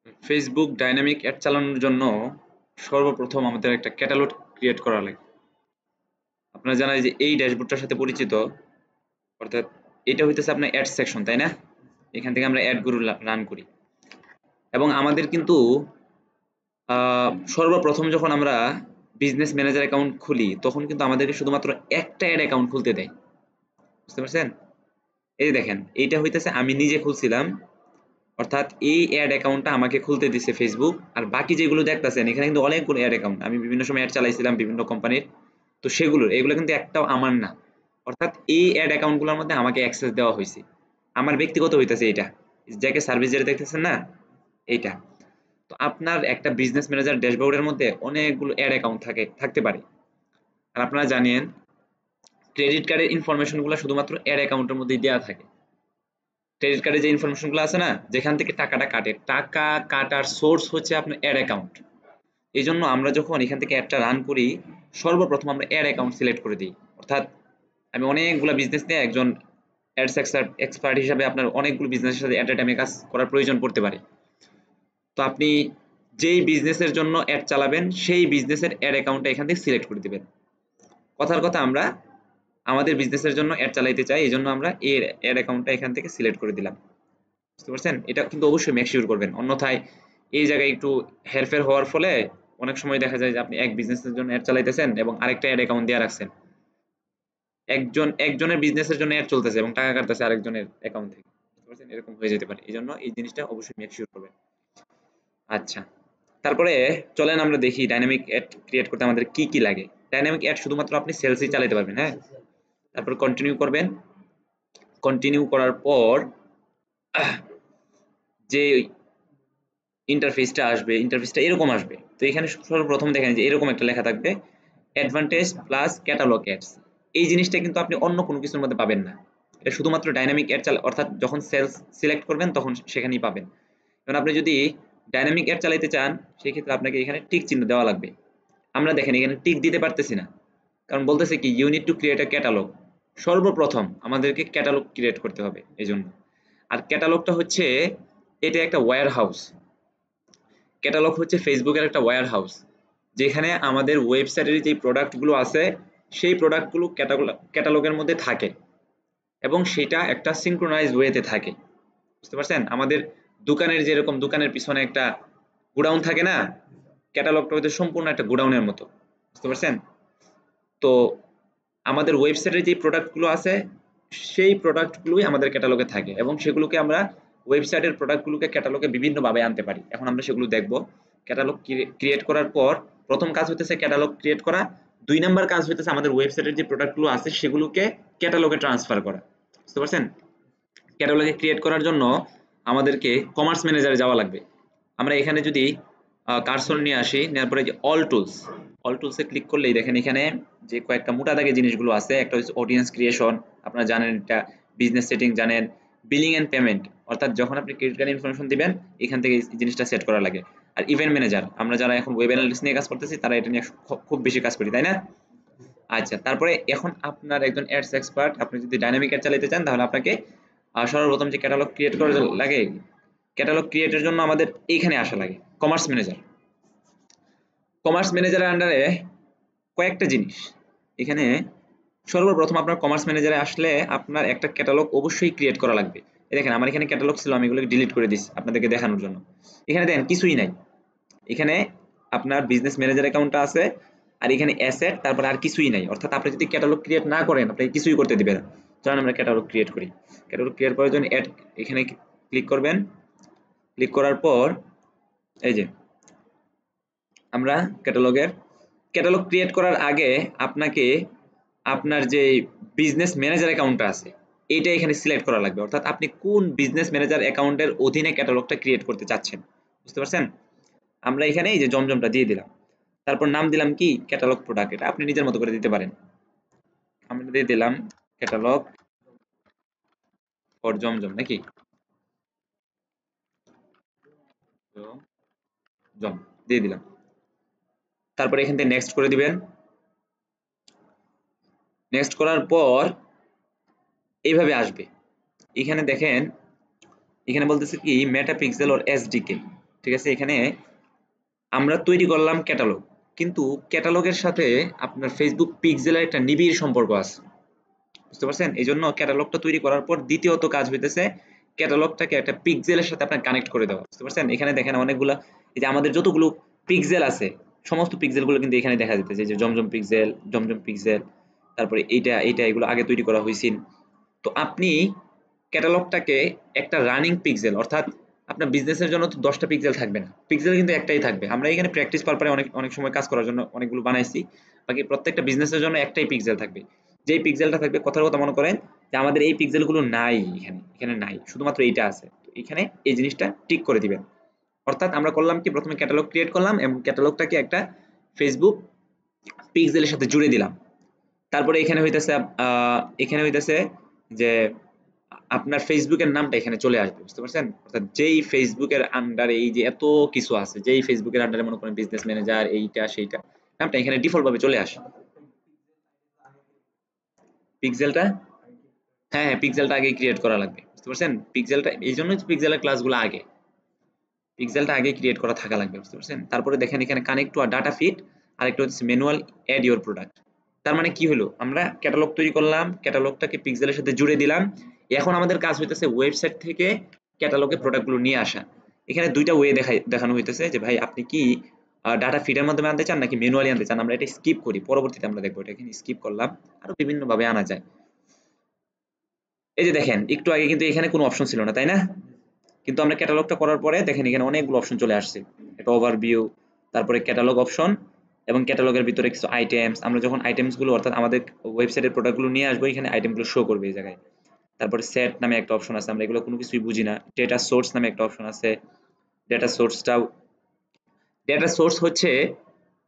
Facebook dynamic add চালানোর জন্য সর্বপ্রথম আমাদের একটা ক্যাটালগ ক্রিয়েট করা লাগে। আপনারা জানেন যে এই ড্যাশবোর্ডটার সাথে পরিচিত, অর্থাৎ এটা হইতেছে আপনার অ্যাড সেকশন, তাই না? এখান থেকে আমরা অ্যাডগুলো রান করি এবং আমাদের কিন্তু সর্বপ্রথম যখন আমরা বিজনেস ম্যানেজার অ্যাকাউন্ট খুলি তখন কিন্তু আমাদেরকে শুধুমাত্র একটা অ্যাড অ্যাকাউন্ট খুলতে দেয়। বুঝতে পারছেন? এই দেখেন, এইটা হইতেছে আমি নিজে খুলছিলাম, অর্থাৎ এই অ্যাড অ্যাকাউন্টটা আমাকে খুলতে দিছে ফেসবুক। আর বাকি যেগুলো দেখতেছেন এখানে কিন্তু অনেকগুলো অ্যাড অ্যাকাউন্ট, আমি বিভিন্ন সময় অ্যাড চালাইছিলাম বিভিন্ন কোম্পানির, তো এগুলো কিন্তু একটাও আমার না। অর্থাৎ এই অ্যাড অ্যাকাউন্টগুলোর মধ্যে আমাকে অ্যাক্সেস দেওয়া হয়েছে, আমার ব্যক্তিগত হইতেছে এটা, যাকে সার্ভিস যেটা দেখতেছেন না এইটা। তো আপনার একটা বিজনেস ম্যানেজার ড্যাশবোর্ডের মধ্যে অনেকগুলো অ্যাড অ্যাকাউন্ট থাকতে পারে। আর আপনারা জানেন ক্রেডিট কার্ডের ইনফরমেশনগুলো শুধুমাত্র অ্যাড অ্যাকাউন্টের মধ্যেই দেওয়া থাকে। ক্রেডিট কার্ডে যে ইনফরমেশনগুলো আছে না, যেখান থেকে টাকাটা কাটে, টাকা কাটার সোর্স হচ্ছে আপনার অ্যাড অ্যাকাউন্ট। এই জন্য আমরা যখন এখান থেকে অ্যাডটা রান করি সর্বপ্রথম আমরা অ্যাড অ্যাকাউন্ট সিলেক্ট করে দিই। অর্থাৎ আমি অনেকগুলো বিজনেস নিয়ে একজন অ্যাডস এক্সপার্ট হিসাবে আপনার অনেকগুলো বিজনেসের সাথে অ্যাট এ টাইমে কাজ করার প্রয়োজন পড়তে পারে। তো আপনি যেই বিজনেসের জন্য অ্যাড চালাবেন সেই বিজনেসের অ্যাড অ্যাকাউন্টটা এখান থেকে সিলেক্ট করে দিবেন। কথার কথা আমরা আমাদের বিজনেসের জন্য অ্যাড চালাইতে চাই, এই জন্য আমরা এর অ্যাড অ্যাকাউন্টটা এখান থেকে সিলেক্ট করে দিলাম। বুঝতে পারছেন? এটা কিন্তু অবশ্যই মেক শিওর করবেন, অন্যথায় এই জায়গায় একটু হেরফের হওয়ার ফলে অনেক সময় দেখা যায় যে আপনি এক বিজনেসের জন্য অ্যাড চালাইতেছেন এবং আরেকটা অ্যাড অ্যাকাউন্ট দিয়ে রাখছেন, একজনের বিজনেসের জন্য অ্যাড চলতেছে এবং টাকা কাটতেছে আরেকজনের অ্যাকাউন্ট থেকে। বুঝতে পারছেন? এরকম হয়ে যেতে পারে, এই জন্য এই জিনিসটা অবশ্যই মেক শিওর করবেন। আচ্ছা, তারপরে চলেন আমরা দেখি ডাইনামিক অ্যাড ক্রিয়েট করতে আমাদের কি কি লাগে। ডাইনামিক অ্যাড শুধুমাত্র আপনি সেলসই চালাতে পারবেন, হ্যাঁ। তারপর কন্টিনিউ করবেন, কন্টিনিউ করার পর যে ইন্টারফেসটা এরকম আসবে। তো এখানে সর্বপ্রথম দেখেন যে এরকম একটা লেখা থাকবে, অ্যাডভান্টেজ প্লাস ক্যাটালগ অ্যাডস। এই জিনিসটা কিন্তু আপনি অন্য কোনো কিছুর মধ্যে পাবেন না, এটা শুধুমাত্র ডাইনামিক অ্যাড অর্থাৎ যখন সেলস সিলেক্ট করবেন তখন সেখানেই পাবেন। কারণ আপনি যদি ডাইনামিক অ্যাড চালাতে চান সেই ক্ষেত্রে আপনাকে এখানে টিক চিহ্ন দেওয়া লাগবে। আমরা দেখেন এখানে টিক দিতে পারতেছি না, কারণ বলতেছে কি you need to create a catalog. সর্বপ্রথম আমাদেরকে ক্যাটালগ ক্রিয়েট করতে হবে এই জন্য। আর ক্যাটালগটা হচ্ছে, এটা একটা ওয়্যার হাউস। ক্যাটালগ হচ্ছে ফেসবুকের একটা ওয়্যার হাউস, যেখানে আমাদের ওয়েবসাইটের যে প্রোডাক্টগুলো আছে সেই প্রোডাক্টগুলো ক্যাটালগের মধ্যে থাকে এবং সেটা একটা সিনক্রোনাইজ ওয়েতে থাকে। বুঝতে পারছেন? আমাদের দোকানের যেরকম দোকানের পিছনে একটা গোডাউন থাকে না, ক্যাটালগটা হচ্ছে সম্পূর্ণ একটা গোডাউনের মতো। বুঝতে পারছেন? তো আমাদের ওয়েবসাইটের যে প্রোডাক্টগুলো আছে সেই প্রোডাক্টগুলোই আমাদের ক্যাটালগে থাকে এবং সেগুলোকে আমরা ওয়েবসাইটের প্রোডাক্টগুলোকে ক্যাটালগে বিভিন্নভাবে আনতে পারি। এখন আমরা সেগুলো দেখব। ক্যাটালগ ক্রিয়েট করার পর প্রথম কাজ হইতেছে ক্যাটালগ ক্রিয়েট করা, ২ নাম্বার কাজ হইতেছে আমাদের ওয়েবসাইটের যে প্রোডাক্টগুলো আছে সেগুলোকে ক্যাটালগে ট্রান্সফার করা। বুঝতে পারছেন? ক্যাটালগে ক্রিয়েট করার জন্য আমাদেরকে কমার্স ম্যানেজারে যাওয়া লাগবে। আমরা এখানে যদি কার্সর নিয়ে আসি, নেওয়ার পরে যে অল টুলসে ক্লিক করলেই দেখেন এখানে যে কয়েকটা মোটা দাগে জিনিসগুলো আছে, একটা হচ্ছে অডিয়েন্স ক্রিয়েশন, আপনারা জানেন এটা, বিজনেস সেটিং জানেন, বিলিং এন্ড পেমেন্ট, অর্থাৎ যখন আপনি ক্রেডিট কার্ড ইনফরমেশন দিবেন এখান থেকে এই জিনিসটা সেট করা লাগে। আর ইভেন্ট ম্যানেজার, আমরা যারা এখন ওয়েব অ্যানালিস্ট নিয়ে কাজ করতেছি তারা এটা নিয়ে খুব বেশি কাজ করি, তাই না? আচ্ছা, তারপরে এখন আপনার একজন অ্যাডস এক্সপার্ট, আপনি যদি ডাইনামিক অ্যাড চালাতে চান তাহলে আপনাকে সর্বপ্রথম যে ক্যাটালগ ক্রিয়েট করা লাগে, ক্যাটালগ ক্রিয়েটের জন্য আমাদের এইখানে আসা লাগে কমার্স ম্যানেজার। কমার্স ম্যানেজারের আন্ডারে কয়েকটা জিনিস এখানে। সর্বপ্রথম আপনার কমার্স ম্যানেজারে আসলে আপনার একটা ক্যাটালগ অবশ্যই ক্রিয়েট করা লাগবে। এই দেখেন আমার এখানে ক্যাটালগ ছিল, আমি এগুলোকে ডিলিট করে দিচ্ছি আপনাদেরকে দেখানোর জন্য। এখানে দেখেন কিছুই নাই, এখানে আপনার বিজনেস ম্যানেজার অ্যাকাউন্টটা আছে আর এখানে অ্যাসেট, তারপর আর কিছুই নাই। অর্থাৎ আপনি যদি ক্যাটালগ ক্রিয়েট না করেন আপনাকে কিছুই করতে দিবে না। চলুন আমরা ক্যাটালগ ক্রিয়েট করি। ক্যাটালগ ক্রিয়েট করার জন্য অ্যাড এখানে ক্লিক করবেন। ক্লিক করার পর এই যে আমরা ক্যাটালগ ক্রিয়েট করার আগে আপনাকে আপনার যে বিজনেস ম্যানেজার অ্যাকাউন্টটা আছে এইটা এখানে সিলেক্ট করা লাগবে, অর্থাৎ আপনি কোন বিজনেস ম্যানেজার অ্যাকাউন্টের অধীনে ক্যাটালগটা ক্রিয়েট করতে চাচ্ছেন। বুঝতে পারছেন? আমরা এখানে এই যে জমজমটা দিয়ে দিলাম, তারপর নাম দিলাম কি ক্যাটালগ প্রোডাক্ট, এটা আপনি নিজের মতো করে দিতে পারেন। আমরা দিয়ে দিলাম ক্যাটালগ ফর জমজম, নাকি জম দিয়ে দিলাম। তারপর এখান থেকে নেক্সট করে দিবেন। নেক্সট করার পর এইভাবে আসবে। এখানে দেখেন এখানে বলতেছে কি মেটা পিক্সেল ওর এসডিকে। ঠিক আছে। এখানে আমরা তৈরি করলাম ক্যাটালগ, কিন্তু ক্যাটালগের সাথে আপনার ফেসবুক পিক্সেলের একটা নিবিড় সম্পর্ক আছে, বুঝতে পারছেন? এই জন্য ক্যাটালগটা তৈরি করার পর দ্বিতীয়ত কাজ হইতেছে ক্যাটালগটাকে একটা পিক্সেলের সাথে আপনার কানেক্ট করে দেওয়া, বুঝতে পারছেন? এখানে দেখেন অনেকগুলা, এই যে আমাদের যতগুলো পিক্সেল আছে সমস্ত পিক্সেলগুলো কিন্তু এখানে দেখা যেতেছে, এই যে জমজম পিক্সেল, জমজম পিক্সেল, তারপরে এইটা এগুলো আগে তৈরি করা হয়েছিল। তো আপনি ক্যাটালগটাকে একটা রানিং পিক্সেল, অর্থাৎ আপনার বিজনেসের জন্য তো 10টা পিক্সেল থাকবে না, পিক্সেল কিন্তু একটাই থাকবে। আমরা এখানে প্র্যাকটিস পারপারে অনেক অনেক সময় কাজ করার জন্য অনেকগুলো বানাইছি, বাকি প্রত্যেকটা বিজনেসের জন্য একটাই পিক্সেল থাকবে। যেই পিক্সেলটা থাকবে, কথার কথা মনে করেন যে আমাদের এই পিক্সেলগুলো নাই, এখানে নাই, শুধুমাত্র এইটা আছে। তো এখানে এই জিনিসটা ঠিক করে দিবেন। অর্থাৎ আমরা করলাম কি, প্রথমে ক্যাটালগ ক্রিয়েট করলাম এবং ক্যাটালগটাকে একটা ফেসবুক পিক্সেলের সাথে জুড়ে দিলাম। তারপরে এখানে হইতেছে যে আপনার ফেসবুকের নামটা এখানে চলে আসবে, বুঝতে পারছেন? অর্থাৎ যেই ফেসবুকের আন্ডারে এই যে এত কিছু আছে, যেই ফেসবুকের আন্ডারে মনে করেন বিজনেস ম্যানেজার এইটা সেইটা, নামটা এখানে ডিফল্ট ভাবে চলে আসে। পিক্সেলটা, হ্যাঁ হ্যাঁ, পিক্সেলটা আগে ক্রিয়েট করা লাগবে, বুঝতে পারছেন? পিক্সেলটা এই জন্যই তো পিক্সেলের ক্লাসগুলো আগে, পিক্সেলটা আগে ক্রিয়েট করা থাকা লাগবে, বুঝতে পারছেন? তারপরে দেখেন এখানে connect to a data feed, আর একটা হচ্ছে ম্যানুয়াল অ্যাড ইওর প্রোডাক্ট। তার মানে কি হলো, আমরা ক্যাটালগ তৈরি করলাম, ক্যাটালগটাকে পিক্সেলের সাথে জুড়ে দিলাম। এখন আমাদের কাজ হইতেছে ওয়েবসাইট থেকে ক্যাটালগে প্রোডাক্টগুলো নিয়ে আসা। এখানে দুইটা ওয়ে দেখানো হইতেছে যে ভাই আপনি কি ডাটা ফিডের মাধ্যমে আনতে চান নাকি ম্যানুয়ালি আনতে চান। আমরা এটা স্কিপ করি, পরবর্তীতে আমরা দেখবো, এটা এখানে স্কিপ করলাম। আরো বিভিন্ন ভাবে আনা যায়। এই যে দেখেন একটু আগে কিন্তু এখানে কোনো অপশন ছিল না, তাই না? কিন্তু আমরা ক্যাটালগটা করার পরে দেখেন এখানে অনেকগুলো অপশন চলে আসছে, একটা ওভারভিউ, তারপরে ক্যাটালগ অপশন, এবং ক্যাটালগের ভিতরে কিছু আইটেমস। আমরা যখন আইটেমস গুলো অর্থাৎ আমাদের ওয়েবসাইটের প্রোডাক্টগুলো নিয়ে আসবো, এখানে আইটেমগুলো শো করবে এই জায়গায়। তারপরে সেট নামে একটা অপশন আছে, আমরা এগুলো কোনো কিছুই বুঝি না। ডেটা সোর্স নামে একটা অপশন আছে। ডেটা সোর্সটা, ডেটা সোর্স হচ্ছে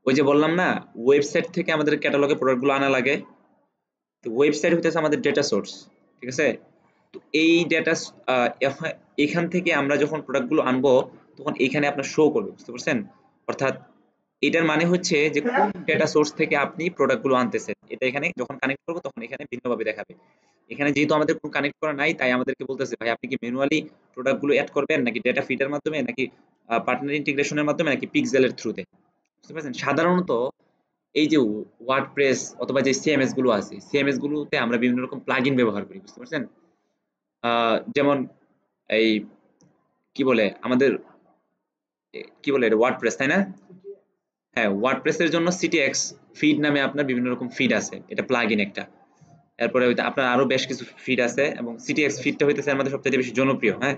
ওই যে বললাম না, ওয়েবসাইট থেকে আমাদের ক্যাটালগে প্রোডাক্টগুলো আনা লাগে, তো ওয়েবসাইট হইতেছে আমাদের ডেটা সোর্স, ঠিক আছে? তো এই ডেটা, এখান থেকে আমরা যখন প্রোডাক্টগুলো আনবো তখন এখানে আপনার শো করবে, বুঝতে পারছেন? অর্থাৎ এটার মানে হচ্ছে যে কোন ডেটা সোর্স থেকে আপনি প্রোডাক্টগুলো আনতেছেন, এটা এখানে যখন কানেক্ট করবো তখন এখানে ভিন্নভাবে দেখাবে। এখানে যেহেতু আমাদের কোনো কানেক্ট করা নাই, তাই আমাদেরকে বলতেছে ভাই আপনি কি ম্যানুয়ালি প্রোডাক্টগুলো অ্যাড করবেন নাকি ডেটা ফিডের মাধ্যমে, নাকি পার্টনার ইন্টিগ্রেশনের মাধ্যমে, নাকি পিক্সেলের থ্রুতে, বুঝতে পারছেন? সাধারণত এই যে ওয়ার্ডপ্রেস অথবা যে সিএমএস গুলো আছে, সিএমএস গুলোতে আমরা বিভিন্ন রকম প্লাগইন ব্যবহার করি, বুঝতে পারছেন? যেমন এই কি বলে আমাদের, কি বলে এটা, ওয়ার্ডপ্রেস, তাই না? হ্যাঁ, ওয়ার্ডপ্রেসের জন্য সিটিএক্স ফিড নামে আপনার বিভিন্ন রকম ফিড আছে, এটা প্লাগইন একটা। এরপরে আপনার আরো বেশ কিছু ফিড আছে, এবং সিটিএক্স ফিডটা হইতেছে আমাদের সবচেয়ে বেশি জনপ্রিয়। হ্যাঁ,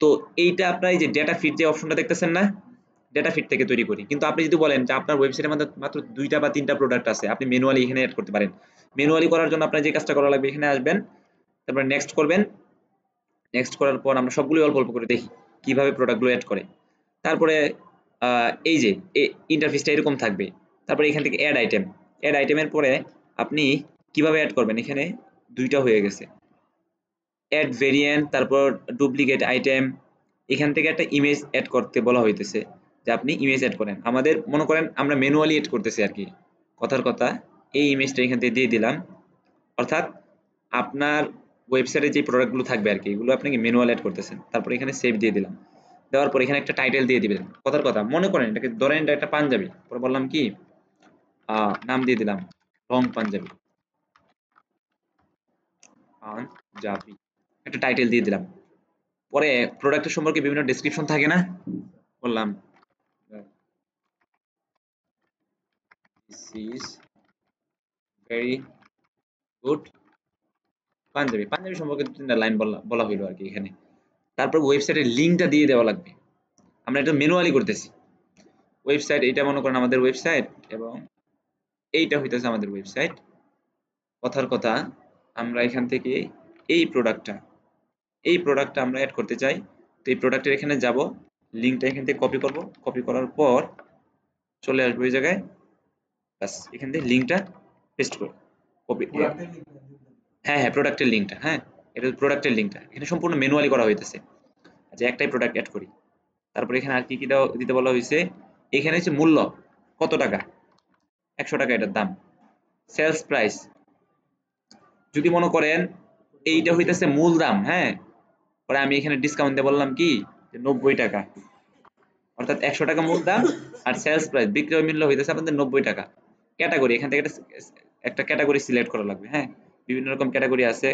তো এইটা আপনার এই যে ডেটা ফিড যে অপশনটা দেখতেছেন না, ডেটা ফিড থেকে তৈরি করি। কিন্তু আপনি যদি বলেন যে আপনার ওয়েবসাইটের মধ্যে মাত্র 2টা বা 3টা প্রোডাক্ট আছে, আপনি ম্যানুয়ালি এখানে অ্যাড করতে পারেন। ম্যানুয়ালি করার জন্য আপনার যে কাজটা করা লাগবে, এখানে আসবেন, তারপর নেক্সট করবেন। নেক্সট করার পর আমরা সবগুলোই অল্প অল্প করে দেখি কিভাবে প্রোডাক্টগুলো অ্যাড করে। তারপরে এই যে ইন্টারফেসটা এরকম থাকবে। তারপরে এখান থেকে অ্যাড আইটেম, অ্যাড আইটেমের পরে আপনি কিভাবে অ্যাড করবেন, এখানে 2টা হয়ে গেছে, অ্যাড ভেরিয়েন্ট, তারপর ডুপ্লিকেট আইটেম। এখান থেকে একটা ইমেজ অ্যাড করতে বলা হইতেছে যে আপনি ইমেজ অ্যাড করেন। আমাদের মনে করেন আমরা ম্যানুয়ালি অ্যাড করতেছি আর কি, কথার কথা। এই ইমেজটা এখান থেকে দিয়ে দিলাম, অর্থাৎ আপনার ওয়েবসাইটে যে প্রোডাক্টগুলো থাকবে আর কি, এগুলো আপনাকে ম্যানুয়াল অ্যাড করতেছেন। তারপর এখানে সেভ দিয়ে দিলাম, দেওয়ার পর এখানে একটা টাইটেল দিয়ে দিবেন। কথার কথা মনে করেন এটাকে ধরেন এটা একটা পাঞ্জাবি, পরে বললাম কি নাম দিয়ে দিলাম রং পাঞ্জাবি, পাঞ্জাবি, একটা টাইটেল দিয়ে দিলাম। পরে প্রোডাক্টের সম্পর্কে বিভিন্ন ডেসক্রিপশন থাকে না, বললাম this is very good Punjabi, Punjabi সম্পর্কে 2-3টা লাইন বলা হইলো আর কি এখানে। তারপর ওয়েবসাইটের লিঙ্কটা দিয়ে দেওয়া লাগবে। আমরা এটা ম্যানুয়ালি করতেছি। ওয়েবসাইট, এটা মনে করেন আমাদের ওয়েবসাইট, এবং এইটা হইতেছে আমাদের ওয়েবসাইট। কথার কথা আমরা এখান থেকে এই প্রোডাক্টটা আমরা অ্যাড করতে চাই। তো এই প্রোডাক্টের এখানে যাব, লিঙ্কটা এখান থেকে কপি করব, কপি করার পর চলে আসবো এই জায়গায়, বাস এখান থেকে লিঙ্কটা পেস্ট করব, কপি। হ্যাঁ হ্যাঁ, প্রোডাক্টের লিঙ্কটা, হ্যাঁ এটা প্রোডাক্টের লিঙ্কটা এখানে সম্পূর্ণ ম্যানুয়ালি করা হইতেছে। আচ্ছা, একটাই প্রোডাক্ট অ্যাড করি। তারপর এখানে আর কি কি দিতে বলা হয়েছে, এখানে হচ্ছে মূল্য কত টাকা, 100 টাকা এটার দাম। সেলস প্রাইস, যদি মনে করেন এইটা হইতেছে মূল দাম, হ্যাঁ, পরে আমি এখানে ডিসকাউন্ট দিয়ে বললাম কি যে 90 টাকা। অর্থাৎ 100 টাকা মূল দাম, আর সেলস প্রাইস বিক্রয় মূল্য হইতেছে আপনাদের 90 টাকা। ক্যাটাগরি এখান থেকে একটা ক্যাটাগরি সিলেক্ট করা লাগবে। হ্যাঁ, বিভিন্ন রকম ক্যাটাগরি আছে।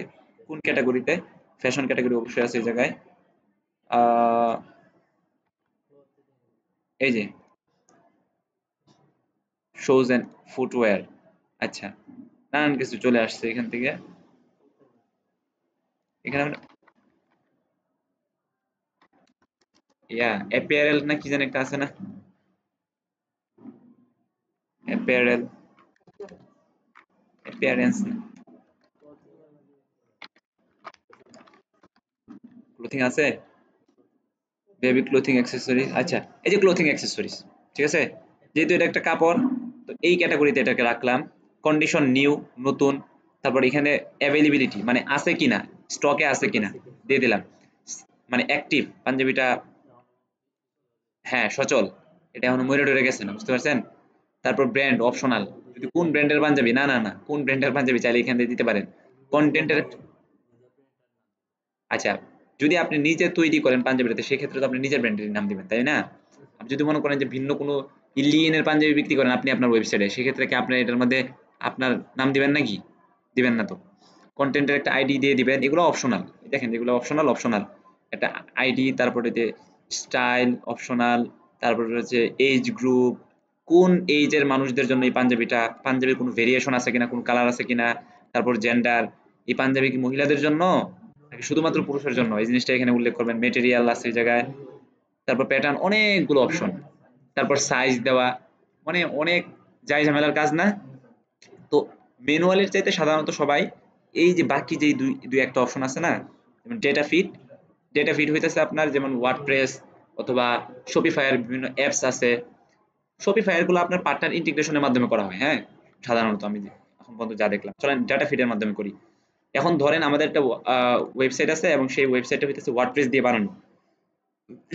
কোন ক্যাটাগরিতে? ফ্যাশন ক্যাটাগরি অবশ্যই আছে এই জায়গায়। এই যে শোজ এন্ড ফুটওয়্যার। আচ্ছা, নানান কিছু চলে আসছে এখান থেকে। এখানে আমরা অ্যাপিয়ারেল না কি জানি একটা আছে না, অ্যাপিয়ারেল, অ্যাপিয়ারেন্স না, ক্লোথিং আছে, বেবি ক্লোথিং অ্যাক্সেসরিজ। আচ্ছা, এই যে ক্লোথিং অ্যাক্সেসরিজ, ঠিক আছে। যেহেতু এটা একটা কাপড়, তো এই ক্যাটাগরিতে এটাকে রাখলাম। কন্ডিশন নিউ, নতুন। তারপর এখানে অ্যাভেলেবিলিটি মানে আছে কিনা, স্টকে আছে কিনা দিয়ে দিলাম। মানে অ্যাক্টিভ পাঞ্জাবিটা, হ্যাঁ সচল, এটা এখনো মরে টরে গেছে না, বুঝতে পারছেন। তারপর ব্র্যান্ড অপশনাল, যদি কোন ব্র্যান্ডের পাঞ্জাবি, না না না, কোন ব্র্যান্ডের পাঞ্জাবি চাইলে এখান থেকে দিতে পারেন। কন্টেন্টের, আচ্ছা, যদি আপনি নিজে তৈরি করেন পাঞ্জাবিটাতে, সেক্ষেত্রে তো আপনি নিজের ব্র্যান্ডের নাম দিবেন, তাই না? আপনি যদি মনে করেন যে ভিন্ন কোনো ইলিয়েনের পাঞ্জাবি বিক্রি করেন আপনি আপনার ওয়েবসাইটে, সেক্ষেত্রে কি আপনার এটার মধ্যে আপনার নাম দিবেন নাকি? দিবেন না তো। কন্টেন্টের একটা আইডি দিয়ে দিবেন, এগুলো অপশনাল। দেখেন যেগুলো অপশনাল, অপশনাল একটা আইডি, তারপরে স্টাইল অপশনাল, তারপরে হচ্ছে এজ গ্রুপ, কোন এইজের মানুষদের জন্য এই পাঞ্জাবিটা, পাঞ্জাবির কোনো ভেরিয়েশন আছে কিনা, কোন কালার আছে কিনা, তারপর জেন্ডার, এই পাঞ্জাবি কি মহিলাদের জন্য নাকি শুধুমাত্র পুরুষের জন্য, এই জিনিসটা এখানে উল্লেখ করবেন। মেটেরিয়াল আছে এই জায়গায়, তারপর প্যাটার্ন, অনেকগুলো অপশন, তারপর সাইজ দেওয়া, মানে অনেক যাই ঝামেলার কাজ না। তো ম্যানুয়ালের চাইতে সাধারণত সবাই এই যে বাকি যেই দুই একটা অপশন আছে না, যেমন ডেটা ফিট, ডেটা ফিট হইতেছে আপনার যেমন ওয়ার্ডপ্রেস অথবা শপিফায়ার বিভিন্ন অ্যাপস আছে। শপিফায়ার গুলো আপনার পার্টনার ইন্টিগ্রেশনের মাধ্যমে করা হয়। হ্যাঁ, সাধারণত আমি এখন পর্যন্ত যা দেখলাম, চলেন ডেটা ফিটের মাধ্যমে করি। এখন ধরেন আমাদের একটা ওয়েবসাইট আছে এবং সেই ওয়েবসাইটটা হইতেছে ওয়ার্ডপ্রেস দিয়ে বানানো।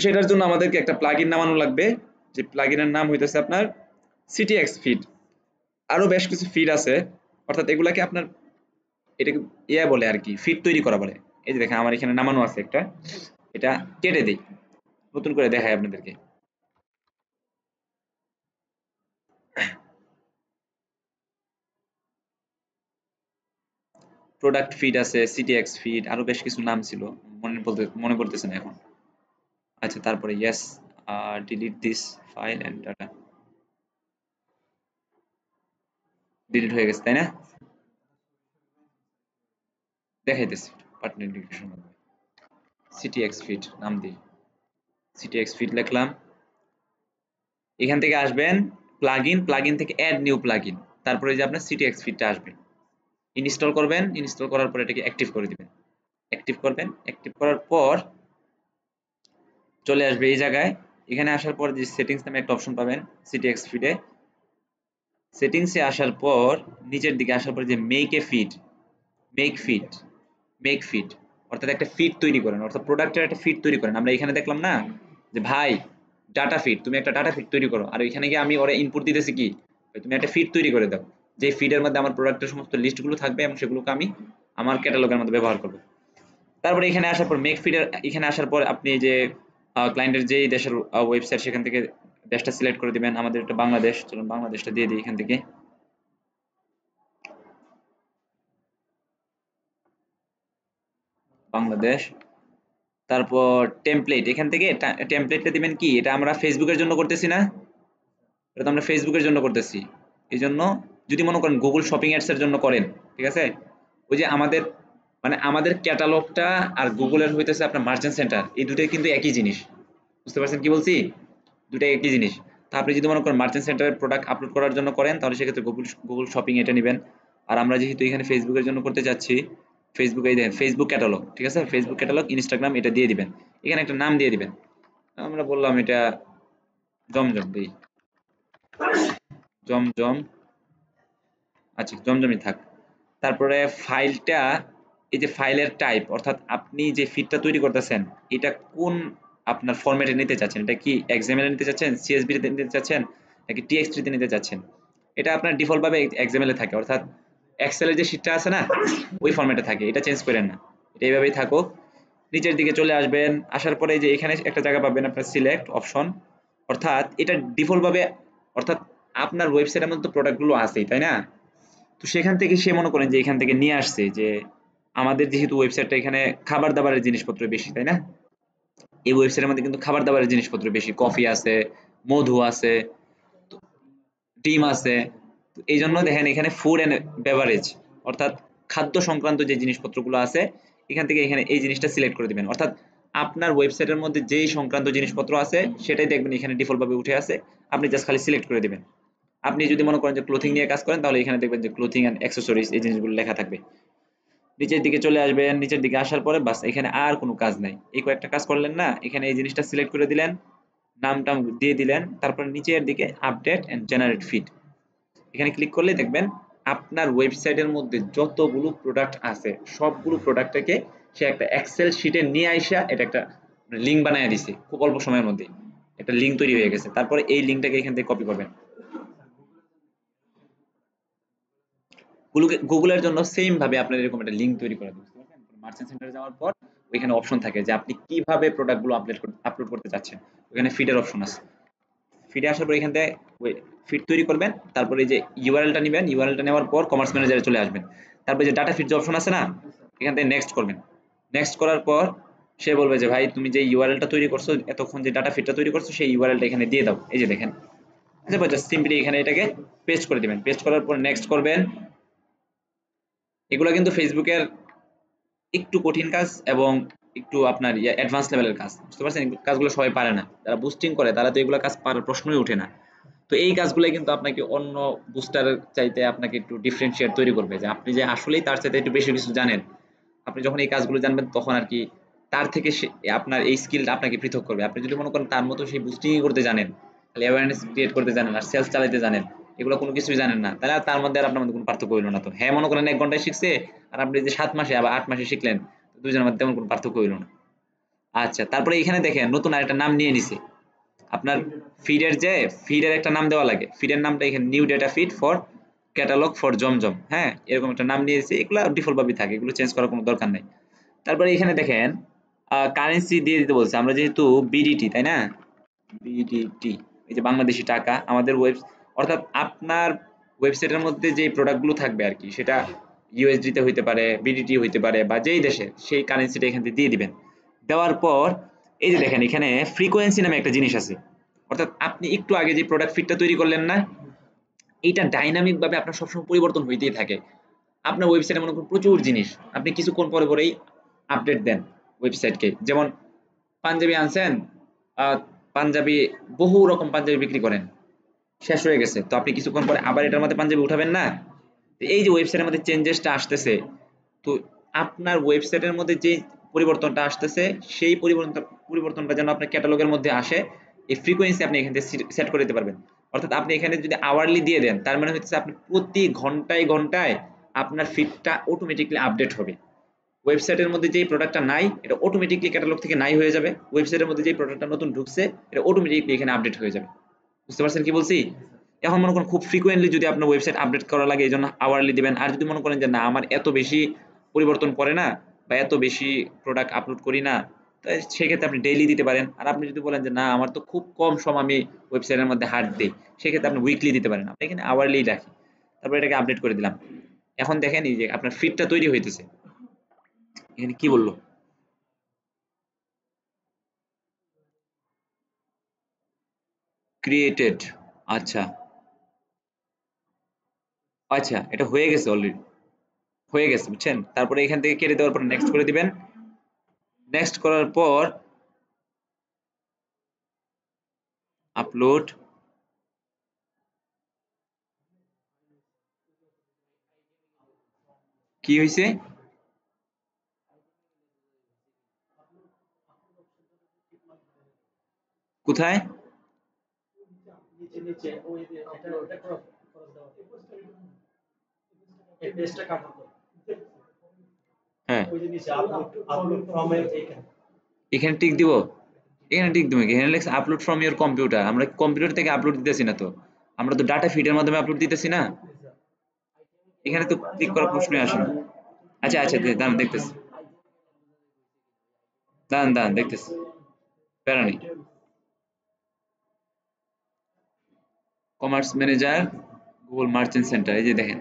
সেটার জন্য আমাদেরকে একটা প্লাগইন নামানো লাগবে, যে প্লাগইনের নাম হইতেছে আপনার সিটিএক্স ফিড। আরো বেশ কিছু ফিড আছে, অর্থাৎ এগুলাকে আপনার এটাকে বলে আর কি, ফিড তৈরি করা বলে। এই যে দেখেন আমার এখানে নামানো আছে একটা, এটা কেটে দেই, নতুন করে দেখাই আপনাদেরকে। প্রোডাক্ট ফিড আছে, সিটিএক্স ফিড, আরো বেশ কিছু নাম ছিল, মনে পড়তেছে না এখন। আচ্ছা, তারপরে yes, delete this file and data, delete হয়ে গেছে তাই না? দেখাইতেছি পার্টনার ইন্টিগ্রেশন মাধ্যমে। সিটিএক্স ফিড নাম দিই, সিটিএক্স ফিড লিখলাম। এখান থেকে আসবেন প্লাগইন, প্লাগইন থেকে অ্যাড নিউ প্লাগইন, তারপরে যে আপনার সিটিএক্স ফিডটা আসবে, ইনস্টল করবেন, ইনস্টল করার পর এটাকে অ্যাক্টিভ করে দিবেন। অ্যাক্টিভ করবেন, অ্যাক্টিভ করার পর চলে আসবে এই জায়গায়। এখানে আসার পর যে সেটিংস নামে একটা অপশন পাবেন সিটিএক্স ফিডে। সেটিংসে আসার পর নিচের দিকে আসার পর যে make a feed, make feed, make feed, অর্থাৎ একটা ফিড তৈরি করেন, অর্থাৎ প্রোডাক্টের একটা ফিড তৈরি করেন। আমরা এখানে দেখলাম না যে ভাই ডাটা ফিড, তুমি একটা ডাটা ফিড তৈরি করো, আর এখানে গিয়ে আমি ওরা ইনপুট দিতেছি কি, তুমি একটা ফিড তৈরি করে দাও, যে ফিডের মধ্যে আমার প্রোডাক্টের সমস্ত লিস্টগুলো থাকবে এবং সেগুলোকে আমি আমার ক্যাটালগের মধ্যে ব্যবহার করব। তারপরে এখানে আসার পর মেক ফিডের এখানে আসার পর আপনি যে ক্লায়েন্টের যেই দেশের ওয়েবসাইট, সেখান থেকে দেশটা সিলেক্ট করে দিবেন। আমাদের এটা বাংলাদেশ, চলুন বাংলাদেশটা দিয়ে দিই এখান থেকে। বাংলাদেশ, তারপর টেমপ্লেট, এখান থেকে টেমপ্লেটটা দিবেন কি, এটা আমরা ফেসবুকের জন্য করতেছি না, এটা তো আমরা ফেসবুকের জন্য করতেছি। এই জন্য যদি মনে করেন গুগল শপিং অ্যাডস এর জন্য করেন, ঠিক আছে, ওই যে আমাদের মানে আমাদের ক্যাটালগটা আর গুগলের হইতেছে আপনার মার্চেন্ট সেন্টার, এই দুটোই কিন্তু একই জিনিস, বুঝতে পারছেন কি বলছি? দুটাই একই জিনিস। তা আপনি যদি মনে করেন মার্চেন্ট সেন্টারের প্রোডাক্ট আপলোড করার জন্য করেন, তাহলে সেক্ষেত্রে গুগল গুগল শপিং এটা নেবেন। আর আমরা যেহেতু এখানে ফেসবুকের জন্য করতে যাচ্ছি, ফেসবুক, এই দেখেন ফেসবুক ক্যাটালগ, ঠিক আছে, ফেসবুক ক্যাটালগ, ইনস্টাগ্রাম, এটা দিয়ে দিবেন। এখানে একটা নাম দিয়ে দিবেন, আমরা বললাম এটা জমজম দেই, জমজম, আচ্ছা জমজমই থাক। তারপরে ফাইলটা, এই যে ফাইলের টাইপ, অর্থাৎ আপনি যে ফিডটা তৈরি করতেছেন এটা কোন আপনার ফরম্যাটে নিতে চাচ্ছেন, এটা কি এক্সএমএল এ নিতে চাচ্ছেন, সিএসভি তে নিতে চাচ্ছেন, নাকি টিএক্সটি তে নিতে চাচ্ছেন। এটা আপনার ডিফল্ট ভাবে এক্সএমএল এ থাকে, অর্থাৎ এক্সেল এর যে শীটটা আছে না, ওই ফরম্যাটে থাকে, এটা চেঞ্জ করেন না, এটা এইভাবেই থাকুক। নিচের দিকে চলে আসবেন, আসার পরে যে এখানে একটা জায়গা পাবেন আপনার সিলেক্ট অপশন, অর্থাৎ এটা ডিফল্ট ভাবে, অর্থাৎ আপনার ওয়েবসাইটের মধ্যে প্রোডাক্টগুলো আছেই, তাই না? তো সেখান থেকে সে মনে করেন যে এখান থেকে নিয়ে আসছে যে আমাদের যেহেতু ওয়েবসাইটটা এখানে খাবার দাবারের জিনিসপত্র বেশি, তাই না? এই ওয়েবসাইটের মধ্যে কিন্তু খাবার দাবারের জিনিসপত্র বেশি, কফি আছে, মধু আছে, ডিম আছে। তো এই জন্য দেখেন এখানে ফুড এন্ড বেভারেজ, অর্থাৎ খাদ্য সংক্রান্ত যে জিনিসপত্রগুলো আছে এখান থেকে এখানে এই জিনিসটা সিলেক্ট করে দিবেন। অর্থাৎ আপনার ওয়েবসাইটের মধ্যে যেই সংক্রান্ত জিনিসপত্র আছে সেটাই দেখবেন এখানে ডিফল্ট ভাবে উঠে আছে, আপনি জাস্ট খালি সিলেক্ট করে দিবেন। আপনি যদি মনে করেন যে ক্লোথিং নিয়ে কাজ করেন তাহলে এখানে দেখবেন যে ক্লোথিং এন্ড অ্যাক্সেসরিজ এই জিনিসগুলো লেখা থাকবে। নিচের দিকে চলে আসবেন, নিচের দিকে আসার পরে বাস এখানে আর কোনো কাজ নাই, এই কয়েকটা কাজ করলেন না, এখানে এই জিনিসটা সিলেক্ট করে দিলেন, নামটা দিয়ে দিলেন, তারপর নিচের দিকে আপডেট এন্ড জেনারেট ফিড, এখানে ক্লিক করলে দেখবেন আপনার ওয়েবসাইটের মধ্যে যতগুলো প্রোডাক্ট আছে সবগুলো প্রোডাক্টটাকে সে একটা এক্সেল শিটে নিয়ে আইসা এটা একটা লিঙ্ক বানায় দিছে খুব অল্প সময়ের মধ্যে, একটা লিঙ্ক তৈরি হয়ে গেছে। তারপরে এই লিঙ্কটাকে এখান থেকে কপি করবেন। গুগলের জন্য সেম ভাবে আপনার এরকম একটা লিঙ্ক তৈরি করে দিতে পারবেন। মার্চেন্ট সেন্টারে যাওয়ার পর ওইখানে অপশন থাকে যে আপনি কিভাবে প্রোডাক্টগুলো আপলোড করতে চাচ্ছেন, ওখানে ফিডের অপশন আছে। ফিডে আসার পর এখান থেকে ফিড তৈরি করবেন, তারপরে এই যে ইউআরএলটা নেবেন, ইউআরএলটা নেওয়ার পর কমার্স ম্যানেজারে চলে আসবেন, তারপরে যে ডাটা ফিড যে অপশন আছে না, এখান থেকে নেক্সট করবেন। নেক্সট করার পর সে বলবে যে ভাই তুমি যে ইউআরএলটা তৈরি করছো এতক্ষণ, যে ডাটা ফিডটা তৈরি করছো সেই ইউআরএলটা এখানে দিয়ে দাও, এই যে দেখেন। আচ্ছা জাস্ট সিম্পলি এখানে এটাকে পেস্ট করে দিবেন, পেস্ট করার পর নেক্সট করবেন। এগুলো কিন্তু ফেসবুকের একটু কঠিন কাজ এবং একটু আপনার অ্যাডভান্স লেভেলের কাজ, বুঝতে পারছেন? কাজগুলো সবাই পারে না, যারা বুস্টিং করে তারা তো এগুলো কাজ পারার প্রশ্নই ওঠে না। তো এই কাজগুলো কিন্তু আপনাকে অন্য বুস্টারের চাইতে আপনাকে একটু ডিফারেন্সিয়েট তৈরি করবে, যে আপনি যে আসলেই তার চাইতে একটু বেশি কিছু জানেন। আপনি যখন এই কাজগুলো জানবেন তখন আর কি তার থেকে আপনার এই স্কিলটা আপনাকে পৃথক করবে। আপনি যদি মনে করেন তার মতো সেই বুস্টিং করতে জানেন, খালি অ্যাওয়ারনেস ক্রিয়েট করতে জানেন আর সেলস চালাতে জানেন, এগুলো কোনো কিছুই জানেন না, তাহলে আর তার মধ্যে আর আপনার মধ্যে কোনো পার্থক্য হইলো না। তো হ্যাঁ মনে করেন 1 ঘন্টায় শিখছে আর আপনি যে 7 মাসে আবার 8 মাসে শিখলেন, দুজনের মধ্যে তেমন কোনো পার্থক্য হইলো না। আচ্ছা, তারপরে এখানে দেখেন নতুন আরেকটা নাম নিয়ে নিছে আপনার ফিডের, যে ফিডের একটা নাম দেওয়া লাগে, ফিডের নামটা এখানে new data feed for catalogue for Zamzam, হ্যাঁ এরকম একটা নাম নিয়েছে। এগুলো ডিফল্ট ভাবে থাকে, এগুলো চেঞ্জ করার কোনো দরকার নাই। তারপরে এখানে দেখেন কারেন্সি দিয়ে দিতে বলছে, আমরা যেহেতু বিডিটি, তাই না? বিডিটি, এই যে বাংলাদেশি টাকা আমাদের অর্থাৎ আপনার ওয়েবসাইটের মধ্যে যে প্রোডাক্টগুলো থাকবে আর কি, সেটা ইউএসডি তে হইতে পারে, বিডিটি হইতে পারে, বা যেই দেশে সেই কারেন্সিটা এখান থেকে দিয়ে দিবেন। দেওয়ার পর এই যে দেখেন এখানে ফ্রিকোয়েন্সি নামে একটা জিনিস আছে, অর্থাৎ আপনি একটু আগে যে প্রোডাক্ট ফিডটা তৈরি করলেন না, এইটা ডাইনামিক ভাবে আপনার সবসময় পরিবর্তন হইতেই থাকে। আপনার ওয়েবসাইটে মনে করুন প্রচুর জিনিস, আপনি কিছুক্ষণ পরে পরেই আপডেট দেন ওয়েবসাইটকে। যেমন পাঞ্জাবি আনছেন, পাঞ্জাবি বহু রকম পাঞ্জাবি বিক্রি করেন, শেষ হয়ে গেছে, তো আপনি কিছুক্ষণ পরে আবার এটার মধ্যে পাঞ্জাবি উঠাবেন না? তো এই যে ওয়েবসাইটের মধ্যে চেঞ্জেসটা আসতেছে, তো আপনার ওয়েবসাইটের মধ্যে যে পরিবর্তনটা আসতেছে সেই পরিবর্তনটা যেন আপনার ক্যাটালগের মধ্যে আসে, এই ফ্রিকোয়েন্সি আপনি এখান থেকে সেট করে দিতে পারবেন। অর্থাৎ আপনি এখানে যদি আওয়ারলি দিয়ে দেন তার মানে হচ্ছে আপনি প্রতি ঘন্টায় ঘন্টায় আপনার ফিডটা অটোমেটিকলি আপডেট হবে। ওয়েবসাইটের মধ্যে যেই প্রোডাক্টটা নাই এটা অটোমেটিকলি ক্যাটালগ থেকে নাই হয়ে যাবে, ওয়েবসাইটের মধ্যে যেই প্রোডাক্টটা নতুন ঢুকছে এটা অটোমেটিকলি এখানে আপডেট হয়ে যাবে। বুঝতে পারছেন কি বলছি? এখন মনে করেন খুব ফ্রিকোয়েন্টলি যদি আপনার ওয়েবসাইট আপডেট করা লাগে এই জন্য আওয়ারলি দিবেন। আর যদি মনে করেন যে না আমার এত বেশি পরিবর্তন করে না বা এত বেশি প্রোডাক্ট আপলোড করি না, তাই সেক্ষেত্রে আপনি ডেইলি দিতে পারেন। আর আপনি যদি বলেন যে না আমার তো খুব কম সময় আমি ওয়েবসাইটের মধ্যে হার্ড দিই, সেক্ষেত্রে আপনি উইকলি দিতে পারেন। আপনি এখানে আওয়ারলি রাখি, তারপর এটাকে আপডেট করে দিলাম। এখন দেখেন এই যে আপনার ফিডটা তৈরি হইতেছে। এখানে কি বললো? ক্রিয়েটেড, আচ্ছা আচ্ছা, এটা হয়ে গেছে অলরেডি, হয়ে গেছে বুঝছেন। তারপরে এখান থেকে কেটে দেওয়ার পর নেক্সট করে দিবেন। নেক্সট করার পর আপলোড, কি হয়েছে? কোথায়? হ্যাঁ এখানে টিক দিব, এখানে টিক দিব, এখানে লেখা আপলোড ফ্রম ইওর কম্পিউটার, আমরা কম্পিউটার থেকে আপলোড দিতেছি না তো, আমরা তো ডাটা ফিডের মাধ্যমে আপলোড দিতেছি না, এখানে তো ক্লিক করার প্রশ্নই আসে না। আচ্ছা আচ্ছা দাঁড়ান দেখতেছি, দাঁড়ান দাঁড়ান দেখতেছি, প্যারা নেই। Commerce manager, Google merchant centre, এই যে দেখেন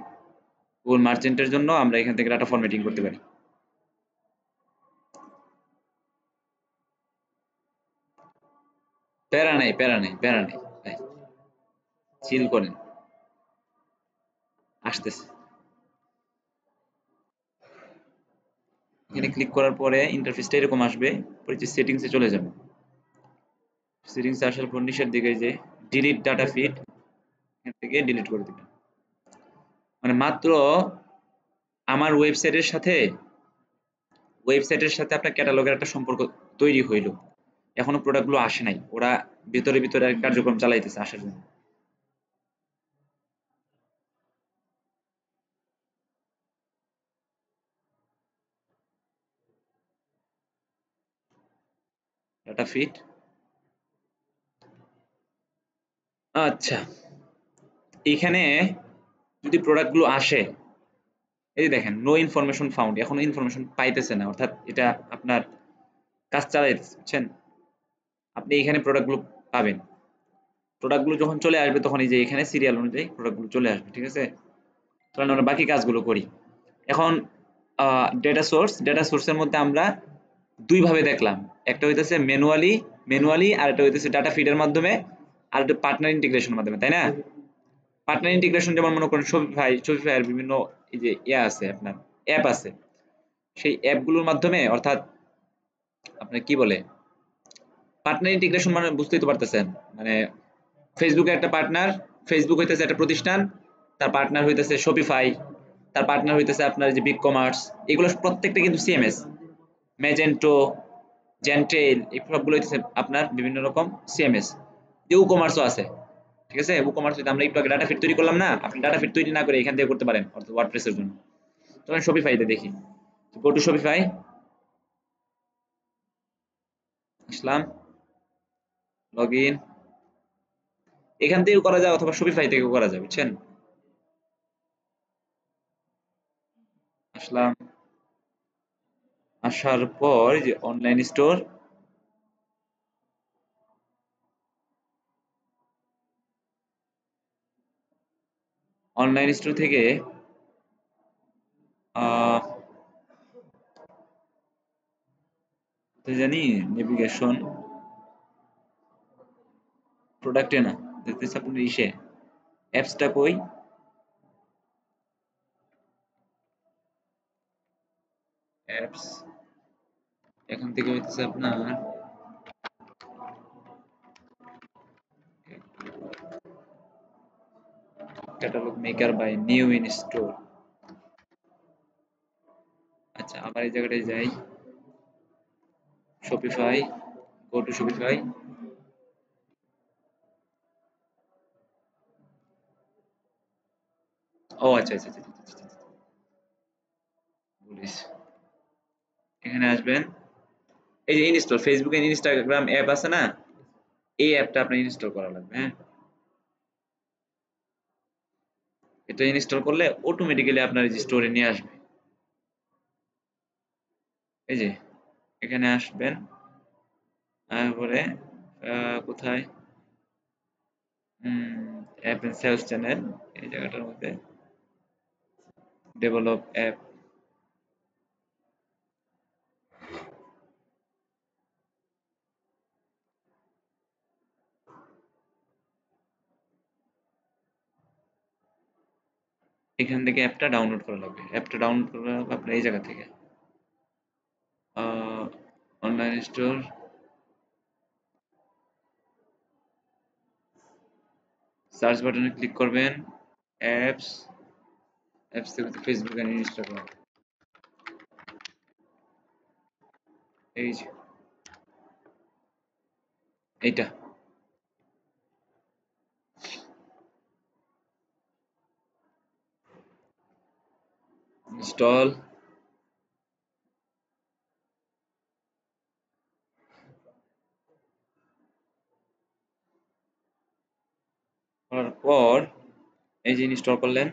গুগল মার্চেন্টের জন্য আমরা এখান থেকে ডাটা ফরম্যাটিং করতে পারি। প্যারা নাই, প্যারা নাই, প্যারা নাই ভাই, চিল করেন, আসতেছে। এখানে ক্লিক করার পরে ইন্টারফেসটা এরকম আসবে, পরে যে সেটিংসে চলে যাবে। সেটিংসে আসার পর নিচের দিকে যে ডিলিট ডাটা ফিড, এখান থেকে ডিলিট করে দিবেন। মানে মাত্র আমার ওয়েবসাইটের সাথে আপনার ক্যাটালগের একটা সম্পর্ক তৈরি হইল, এখনো প্রোডাক্টগুলো আসে নাই, ওরা ভিতরে ভিতরে কার্যক্রম চালাইতেছে আসার জন্য। ডাটা ফিড, আচ্ছা, এখানে যদি প্রোডাক্টগুলো আসে, এই যে দেখেন নো ইনফরমেশন ফাউন্ড, এখনো ইনফরমেশন পাইতেছে না, অর্থাৎ এটা আপনার কাজ চালাইতেছে, বুঝছেন? আপনি এখানে প্রোডাক্টগুলো পাবেন, প্রোডাক্টগুলো যখন চলে আসবে তখন এই যে এখানে সিরিয়াল অনুযায়ী প্রোডাক্টগুলো চলে আসবে, ঠিক আছে? তাহলে আমরা বাকি কাজগুলো করি এখন। ডেটা সোর্সের মধ্যে আমরা দুই ভাবে দেখলাম, একটা হইতেছে ম্যানুয়ালি আর একটা হইতেছে ডাটা ফিডের মাধ্যমে, আর একটা পার্টনার ইন্টিগ্রেশনের মাধ্যমে, তাই না? পার্টনার ইন্টিগ্রেশন যেমন মনে করেন শপিফাই এর বিভিন্ন এই যে আছে আপনার অ্যাপ আছে, সেই অ্যাপগুলোর মাধ্যমে, অর্থাৎ আপনার কি বলে পার্টনার ইন্টিগ্রেশন মানে বুঝতেই তো পারতেছেন, মানে ফেসবুকের একটা পার্টনার, ফেসবুক হইতেছে একটা প্রতিষ্ঠান, তার পার্টনার হইতেছে শপিফাই, তার পার্টনার হইতেছে আপনার যে বিগ কমার্স, এগুলো প্রত্যেকটা কিন্তু সিএমএস, ম্যাজেন্টো, জেন্টেল, এই সবগুলো হইতেছে আপনার বিভিন্ন রকম সিএমএস। যে ই কমার্সও আছে, ঠিক আছে? ই কমার্স আমরা একটু আগে ডাটা ফিড তৈরি করলাম না, আপনি ডাটা ফিড তৈরি না করে এখান থেকে করতে পারেন, অর্থাৎ ওয়ার্ডপ্রেসের জন্য। তখন শপিফাইতে দেখি, গো to Shopify, Aslam, log in, এখান থেকেও করা যায় অথবা শপিফাই থেকেও করা যায়, বুঝছেন? আসলাম, আসার পর যে অনলাইন স্টোর থেকে আহ তো জানি নেভিগেশন প্রোডাক্টে না, দেখতেছি আপনার ইসে অ্যাপসটা কই, অ্যাপস, এখান থেকে হইতেছে আপনার catalog maker by new in store. আচ্ছা, আবার এই জায়গাটায় যাই, শপিফাই, গো টু শপিফাই, ও আচ্ছা আচ্ছা আচ্ছা আচ্ছা, আচ্ছা, আচ্ছা, বলিস, এখানে আসবেন, এই যে ইনস্টল, ফেসবুক এর ইনস্টাগ্রাম অ্যাপ আছে না, এই অ্যাপটা আপনার ইনস্টল করা লাগবে, হ্যাঁ? এটা ইনস্টল করলে অটোমেটিক্যালি আপনার এই যে স্টোরে নিয়ে আসবে, এই যে এখানে আসবেন, তারপরে কোথায় অ্যাপ এন্ড সেলস চ্যানেল, এই জায়গাটার মধ্যে ডেভেলপ অ্যাপ, এখান থেকে অ্যাপটা ডাউনলোড করা লাগবে, অ্যাপটা ডাউনলোড করা লাগবে আপনার এই জায়গা থেকে, অনলাইন স্টোর, সার্চ বাটনে ক্লিক করবেন, অ্যাপস, অ্যাপস থেকে ফেসবুক এন্ড ইনস্টাগ্রাম, এই যে এইটা ইনস্টল করার পর এই যে ইনস্টল করলেন,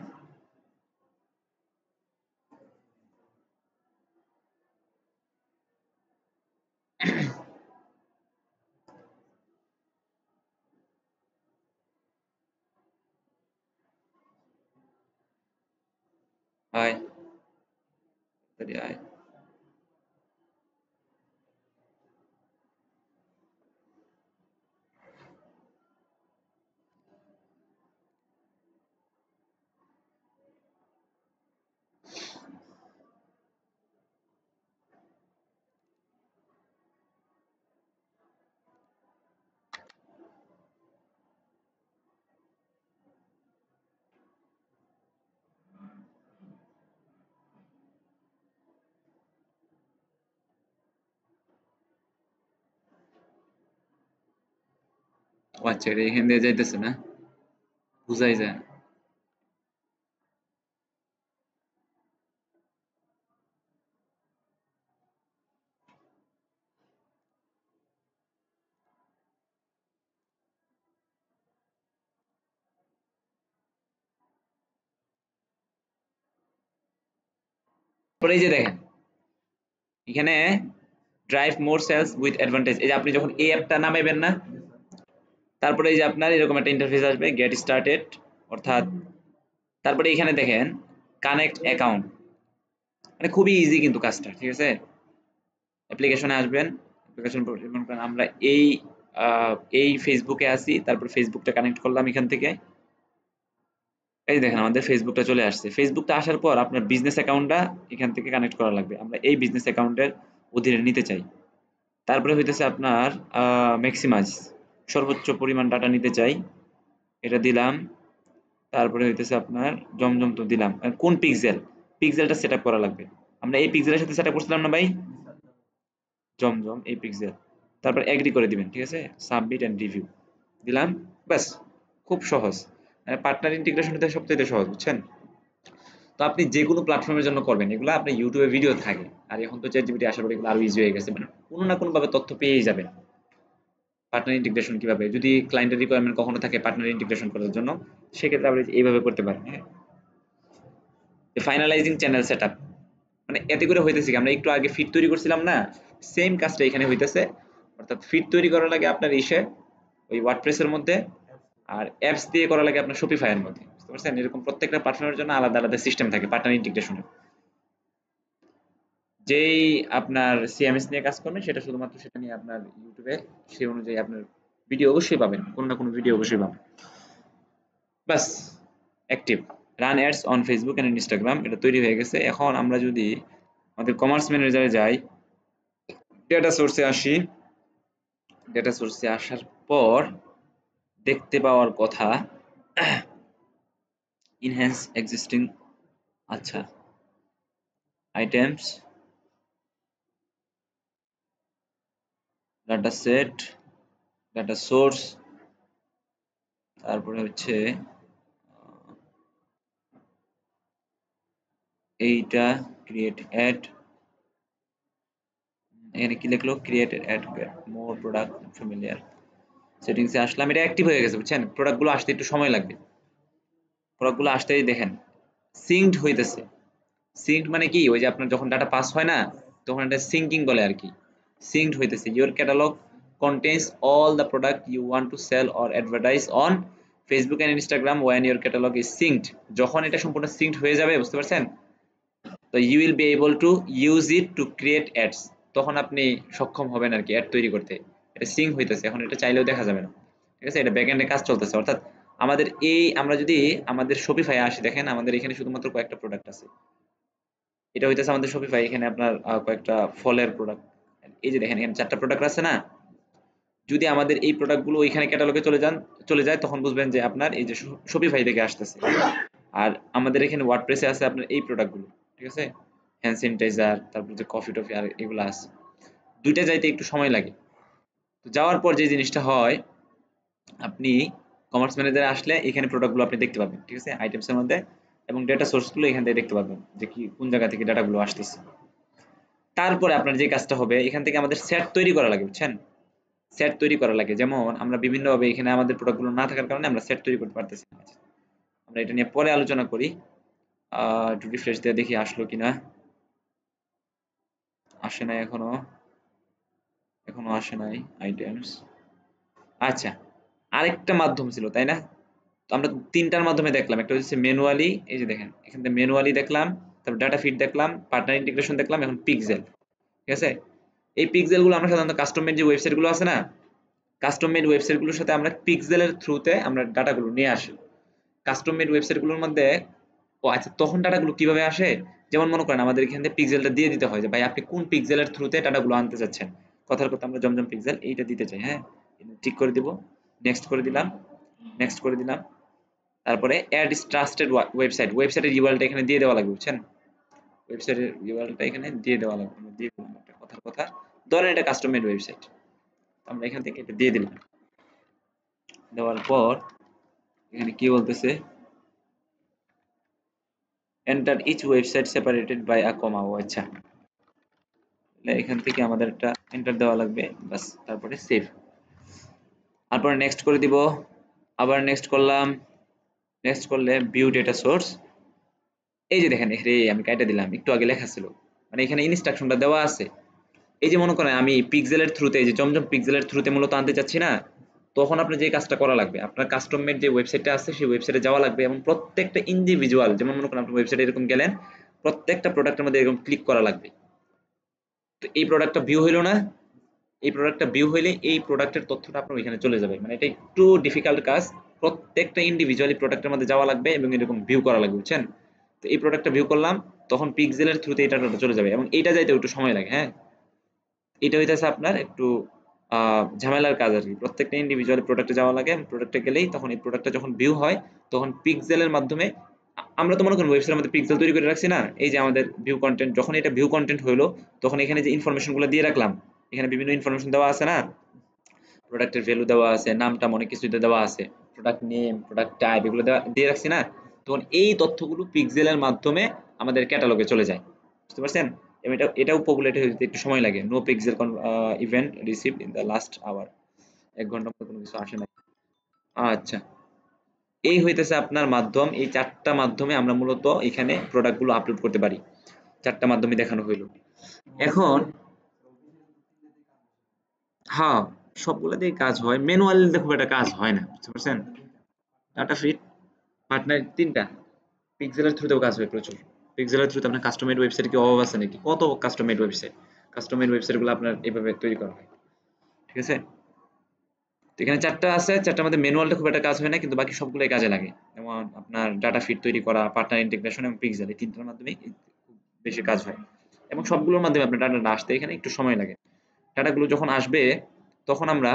আয় তাড়াতাড়ি আয়। ও আচ্ছা, এটা এখান দিয়ে যাইতেছে না, বুঝাই যায় না। তারপরে এই যে দেখেন এখানে drive more sales with advantage, এই যে আপনি যখন এই অ্যাপটা নামাইবেন না, তারপরে এই যে আপনার এরকম একটা ইন্টারফেস আসবে গেট স্টার্টেড, অর্থাৎ তারপরে এখানে দেখেন কানেক্ট অ্যাকাউন্ট, মানে খুবই ইজি কিন্তু কাজটা, ঠিক আছে। অ্যাপ্লিকেশনে আসবেন, অ্যাপ্লিকেশন আমরা এই এই ফেসবুকে আসি, তারপর ফেসবুকটা কানেক্ট করলাম এখান থেকে। এই দেখেন আমাদের ফেসবুকটা চলে আসছে। ফেসবুকটা আসার পর আপনার বিজনেস অ্যাকাউন্টটা এখান থেকে কানেক্ট করা লাগবে, আমরা এই বিজনেস অ্যাকাউন্টের অধীনে নিতে চাই। তারপরে হইতেছে আপনার ম্যাক্সিমাইজ, সর্বোচ্চ পরিমাণ ডাটা নিতে চাই, এটা দিলাম। তারপরে হইতেছে আপনার জমজম তো দিলাম, কোন পিক্সেল, পিক্সেলটা সেট আপ করা লাগবে। আমরা এই পিক্সেলের সাথে সেট আপ করছিলাম না ভাই, জমজম এই পিক্সেল। তারপর এগ্রি করে দিবেন, ঠিক আছে, সাবমিট এন্ড রিভিউ দিলাম, ব্যাস, খুব সহজ। পার্টনার ইন্টিগ্রেশন হতে সবচেয়ে সহজ, বুঝছেন। তো আপনি যে কোনো প্ল্যাটফর্মের জন্য করবেন এগুলো, আপনি ইউটিউবে ভিডিও থাকে, আর এখন তো চ্যাট জিপিটি আসার পরে এগুলো আরো ইজি হয়ে গেছে, মানে কোনো না কোনো ভাবে তথ্য পেয়েই যাবেন। পার্টনার ইন্টিগ্রেশন কিভাবে, যদি ক্লায়েন্টের রিকোয়ারমেন্ট কখনো থাকে পার্টনার ইন্টিগ্রেশন করার জন্য, সেক্ষেত্রে আপনি এইভাবে করতে পারেন। হ্যাঁ, ফাইনালাইজিং চ্যানেল সেটআপ, মানে এতে করে হইতেছে কি, আমরা একটু আগে ফিড তৈরি করছিলাম না, সেম কাজটা এখানে হইতেছে। অর্থাৎ ফিড তৈরি করার লাগে আপনার ইসে ওই ওয়ার্ডপ্রেসের মধ্যে, আর অ্যাপস দিয়ে করা লাগে আপনার শপিফাই এর মধ্যে, বুঝতে পারছেন। এরকম প্রত্যেকটা প্ল্যাটফর্মের জন্য আলাদা আলাদা সিস্টেম থাকে পার্টনার ইন্টিগ্রেশনের। যেই আপনার সিএমএস নিয়ে কাজ করবেন সেটা শুধুমাত্র সেটা নিয়ে আপনার ইউটিউবে সেই অনুযায়ী আপনার ভিডিও অবশ্যই পাবেন, কোনো না কোনো ভিডিও অবশ্যই পাবেন। বাস, active run ads on Facebook and Instagram, এটা তৈরি হয়ে গেছে। এখন আমরা যদি আমাদের কমার্স ম্যানেজারে যাই, ডেটা সোর্সে আসি, ডেটা সোর্সে আসার পর দেখতে পাওয়ার কথা ইনহ্যান্স এক্সিস্টিং, আচ্ছা, items, data set, data source, তারপরে হচ্ছে এইটা ক্রিয়েট অ্যাড, এখানে কি লিখলো create ad more product familiar, সেটিংসে আসলাম, এটা অ্যাক্টিভ হয়ে গেছে, বুঝছেন। প্রোডাক্টগুলো আসতে একটু সময় লাগবে, প্রোডাক্টগুলো আসতেই দেখেন সিঙ্কড হইতেছে। সিঙ্কড মানে কি, ওই যে আপনার যখন ডাটা পাস হয় না, তখন এটা সিঙ্কিং বলে আর কি। সিঙ্কড হইতেছে, your catalogue contains all the product you want to sell or advertise on Facebook and Instagram when your catalog is synced, যখন এটা সম্পূর্ণ সিঙ্কড হয়ে যাবে, বুঝতে পারছেন, তো you will be able to use it to create ads, তখন আপনি সক্ষম হবেন আর কি অ্যাড তৈরি করতে। এটা সিঙ্ক হইতেছে, এখন এটা চাইলেও দেখা যাবে না, ঠিক আছে, এটা ব্যাকএন্ডে কাজ চলতেছে। অর্থাৎ আমাদের এই, আমরা যদি আমাদের শপিফাই আসি, দেখেন আমাদের এখানে শুধুমাত্র কয়েকটা প্রোডাক্ট আছে, এটা হইতেছে আমাদের শপিফাই, এখানে আপনার কয়েকটা ফলের প্রোডাক্ট, এই যে দেখেন এখানে 4টা প্রোডাক্ট আছে না। যদি আমাদের এই প্রোডাক্টগুলো ওইখানে ক্যাটালগে চলে যায়, তখন বুঝবেন যে আপনার এই যে শপিফাই থেকে আসতেছে। আর আমাদের এখানে ওয়ার্ডপ্রেসে আছে আপনার এই প্রোডাক্টগুলো, ঠিক আছে, হ্যান্ড স্যানিটাইজার, তারপর যে কফি টফি আর এগুলো আছে, দুইটা যাইতে একটু সময় লাগে। তো যাওয়ার পর যে জিনিসটা হয়, আপনি কমার্স ম্যানেজারে আসলে এখানে প্রোডাক্টগুলো আপনি দেখতে পাবেন, ঠিক আছে, আইটেমসের মধ্যে, এবং ডেটা সোর্সগুলো এখান থেকে দেখতে পাবেন যে কি কোন জায়গা থেকে ডাটাগুলো আসতেছে। তারপরে আপনার যে কাজটা হবে, এখান থেকে আমাদের সেট তৈরি করা লাগে, বুঝছেন, সেট তৈরি করা লাগে। যেমন আমরা বিভিন্নভাবে এখানে আমাদের প্রোডাক্টগুলো না থাকার কারণে আমরা সেট তৈরি করতে পারতেছি না। আমরা এটা নিয়ে পরে আলোচনা করি। একটু রিফ্রেশ দিয়ে দেখি আসলো কিনা, আসে নাই এখনো, এখনো আসে নাই আইটেমস। আচ্ছা, আরেকটা মাধ্যম ছিল তাই না, তো আমরা 3টার মাধ্যমে দেখলাম, একটা হচ্ছে ম্যানুয়ালি, এই যে দেখেন এখান থেকে ম্যানুয়ালি দেখলাম, তারপর ডাটা ফিট দেখলাম, পার্টনার ইন্টিগ্রেশন দেখলাম, এখন পিক্সেল। ঠিক আছে, এই পিক্সেল গুলো আমরা সাধারণত কাস্টম মেড যে ওয়েবসাইট গুলো আছে না, কাস্টম মেড ওয়েবসাইট গুলোর সাথে আমরা পিক্সেলের থ্রুতে আমরা ডাটাগুলো নিয়ে আসি। কাস্টম মেড ওয়েবসাইট গুলোর মধ্যে ও আচ্ছা, তখন ডাটাগুলো কিভাবে আসে, যেমন মনে করেন আমাদের এখান থেকে পিক্সেলটা দিয়ে দিতে হয় যে ভাই আপনি কোন পিক্সেলের থ্রুতে ডাটাগুলো আনতে চাচ্ছেন। কথার কথা আমরা জমজম পিক্সেল এইটা দিতে চাই, হ্যাঁ, ঠিক করে দিব, নেক্সট করে দিলাম, নেক্সট করে দিলাম। তারপরে অ্যাড ট্রাস্টেড ওয়েবসাইট, ওয়েবসাইটের ইউআরএলটা এখানে দিয়ে দেওয়া লাগবে, বুঝছেন, ওয়েবসাইটের ইউআরএলটা এখানে দিয়ে দেওয়া লাগবে, আমরা দিয়ে দিলাম একটা কথার কথা, ধরেন এটা কাস্টম মেড ওয়েবসাইট, আমরা এখান থেকে এটা দিয়ে দিলাম। দেওয়ার পর এখানে কি বলতেছে, enter each website separated by a comma. ও আচ্ছা, এখান থেকে আমাদের একটা এন্টার দেওয়া লাগবে, বাস, তারপরে সেভ। তারপরে নেক্সট করে দিব, আবার নেক্সট করলাম, নেক্সট করলে ভিউ ডেটা সোর্স। এই যে দেখেন এখানে আমি কাইটা দিলাম, একটু আগে লেখা ছিল, মানে এখানে ইনস্ট্রাকশনটা দেওয়া আছে। এই যে মনে করেন আমি পিক্সেলের থ্রুতে, এই যে জমজম পিক্সেলের থ্রুতে মূলত আনতে চাচ্ছি না, তখন আপনার যে কাজটা করা লাগবে, আপনার কাস্টম মেড যে ওয়েবসাইটটা আছে সেই ওয়েবসাইটে যাওয়া লাগবে এবং প্রত্যেকটা ইন্ডিভিজুয়াল, যেমন মনে করেন আপনি ওয়েবসাইটে এরকম গেলেন, প্রত্যেকটা প্রোডাক্টের মধ্যে এরকম ক্লিক করা লাগবে। তো এই প্রোডাক্টটা ভিউ হইলো না, এই প্রোডাক্টটা ভিউ হইলে এই প্রোডাক্টের তথ্যটা আপনার ওইখানে চলে যাবে, মানে এটা একটু ডিফিকাল্ট কাজ, প্রত্যেকটা ইন্ডিভিজুয়ালি প্রোডাক্টের মধ্যে যাওয়া লাগবে এবং এরকম ভিউ করা লাগবে, বুঝছেন। তো এই প্রোডাক্টটা ভিউ করলাম, তখন পিক্সেলের থ্রুতে এটা চলে যাবে এবং এইটা যাইতে একটু সময় লাগে, হ্যাঁ। এটা হইতেছে আপনার একটু ঝামেলার কাজ আর কি, প্রত্যেকটা ইন্ডিভিজুয়াল প্রোডাক্টে যাওয়া লাগে, প্রোডাক্টে গেলেই তখন এই প্রোডাক্টটা যখন ভিউ হয় তখন পিক্সেলের মাধ্যমে, আমরা তো মনে করেন ওয়েবসাইটের মধ্যে পিক্সেল তৈরি করে রাখছি না, এই যে আমাদের ভিউ কন্টেন্ট, যখন এটা ভিউ কন্টেন্ট হইলো তখন এখানে যে ইনফরমেশন গুলো দিয়ে রাখলাম, এখানে বিভিন্ন ইনফরমেশন দেওয়া আছে না, প্রোডাক্টের ভ্যালু দেওয়া আছে, নামটা অনেক কিছুতে দেওয়া আছে, প্রোডাক্ট নেম, প্রোডাক্ট টাইপ, এগুলো দিয়ে রাখছি না, তখন এই তথ্যগুলো পিক্সেলের মাধ্যমে আমাদের ক্যাটালগে চলে যায়, বুঝতে পারছেন। এবং এটাও পপুলেট হতে একটু সময় লাগে। No pixel event received in the last hour, 1 ঘন্টার মধ্যে কোনো কিছু আসে না। আচ্ছা, এই হইতেছে আপনার মাধ্যম, এই 4টা মাধ্যমে আমরা মূলত এখানে প্রোডাক্টগুলো আপলোড করতে পারি, 4টা মাধ্যমে দেখানো হইলো। এখন হ্যাঁ, সবগুলোতেই কাজ হয়, ম্যানুয়ালি খুব একটা কাজ হয় না, বুঝতে পারছেন। ডাটা ফিট, পার্টনার, 3টা, পিক্সেলের থ্রুতেও কাজ হয় প্রচুর। পিক্সেলের থ্রুতে আপনার কাস্টম মেড ওয়েবসাইট কি অভাব আছে নাকি, কত custom made website, custom made website গুলো আপনার এইভাবে তৈরি করা হয়, ঠিক আছে। তো এখানে 4টা আছে, 4টার মধ্যে ম্যানুয়ালটা খুব একটা কাজ হয় না, কিন্তু বাকি সবগুলোই কাজে লাগে। যেমন আপনার ডাটা ফিট তৈরি করা, পার্টনার ইন্টিগ্রেশন এবং পিক্সেল, এই 3টার মাধ্যমেই খুব বেশি কাজ হয় এবং সবগুলোর মাধ্যমে আপনার ডাটাটা আসতে এখানে একটু সময় লাগে। ডাটাগুলো যখন আসবে তখন আমরা,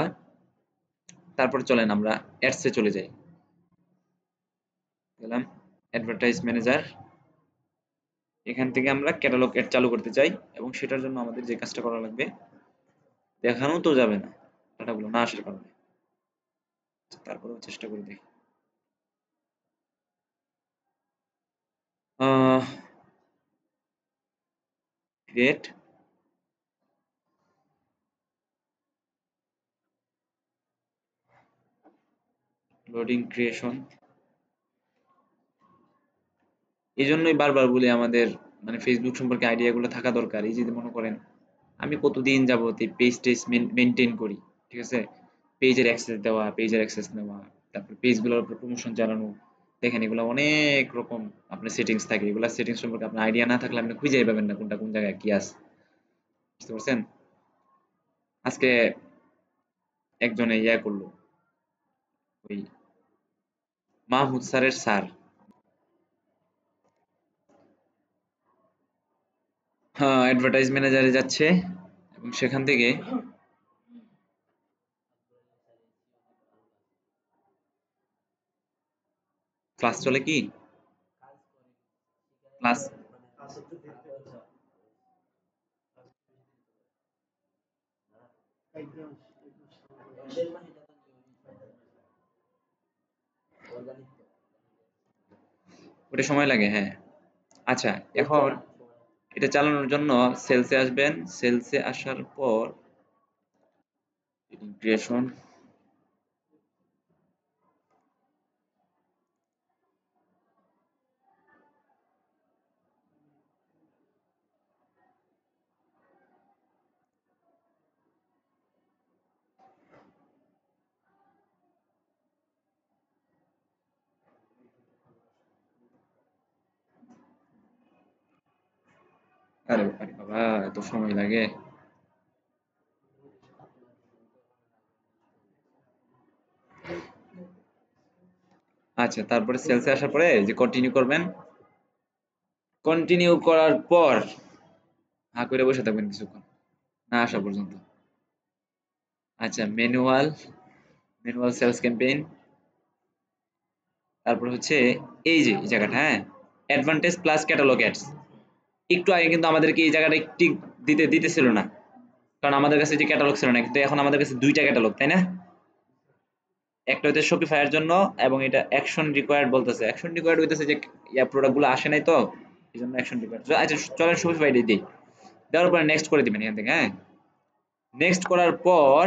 তারপরে চলেন আমরা অ্যাডসে চলে যাই, গেলাম অ্যাডভার্টাইজ ম্যানেজার, এখান থেকে আমরা ক্যাটালগ অ্যাড চালু করতে চাই এবং সেটার জন্য আমাদের যে কাজটা করা লাগবে, দেখানো তো যাবে না ডাটাগুলো না আসার কারণে, তারপরেও চেষ্টা করে দেখি। Create, loading, creation. এই জন্যই বারবার বলি আমাদের মানে ফেসবুক সম্পর্কে আইডিয়াগুলো থাকা দরকার। এই যে মনে করেন আমি কতদিন যাবত এই পেজ টেজ মেনটেন করি, ঠিক আছে, পেজের অ্যাক্সেস দেওয়া, পেজের অ্যাক্সেস নেওয়া, তারপর পেজগুলোর উপর প্রমোশন চালানো, দেখেন এগুলো অনেক রকম আপনার সেটিংস থাকে, এগুলা সেটিংস সম্পর্কে আপনার আইডিয়া না থাকলে আপনি খুঁজেই পাবেন না কোনটা কোন জায়গায় কি আছে, বুঝতে পারছেন। আজকে একজনে ইয়া করলো, ওই মাহমুদ স্যারের স্যার, হ্যাঁ, অ্যাডভার্টাইজ ম্যানেজারে যাচ্ছে এবং সেখান থেকে ক্লাস চলে কি, ক্লাস, ওটা সময় লাগে, হ্যাঁ। আচ্ছা, এখন এটা চালানোর জন্য সেলসে আসবেন, সেলসে আসার পর ক্রিয়েশন, আরে বাবা এত সময় লাগে। আচ্ছা, তারপরে সেলসে আসার পরে যে কন্টিনিউ করবেন, কন্টিনিউ করার পর হা করে বসে থাকবেন কিছুক্ষণ না আসা পর্যন্ত। আচ্ছা, ম্যানুয়াল ম্যানুয়াল সেলস ক্যাম্পেইন, তারপর হচ্ছে এই যে এই জায়গাটা, হ্যাঁ, অ্যাডভান্টেজ প্লাস ক্যাটালগ অ্যাডস। একটু আগে কিন্তু আমাদেরকে এই জায়গাটা টিক দিতেছিল না, কারণ আমাদের কাছে যে ক্যাটালগ ছিল না, কিন্তু এখন আমাদের কাছে দুইটা ক্যাটালগ, তাই না? একটা হচ্ছে শপিফাই এর জন্য, এবং এটা অ্যাকশন রিকোয়ার্ড বলতেছে। অ্যাকশন রিকোয়ার্ড হইতেছে যে ইয়া প্রোডাক্টগুলো আসে নাই তো, এই জন্য অ্যাকশন রিকোয়ার্ড। আচ্ছা চলেন শপিফাই দিই, দেওয়ার পরে নেক্সট করে দিবেন এখান থেকে। হ্যাঁ, নেক্সট করার পর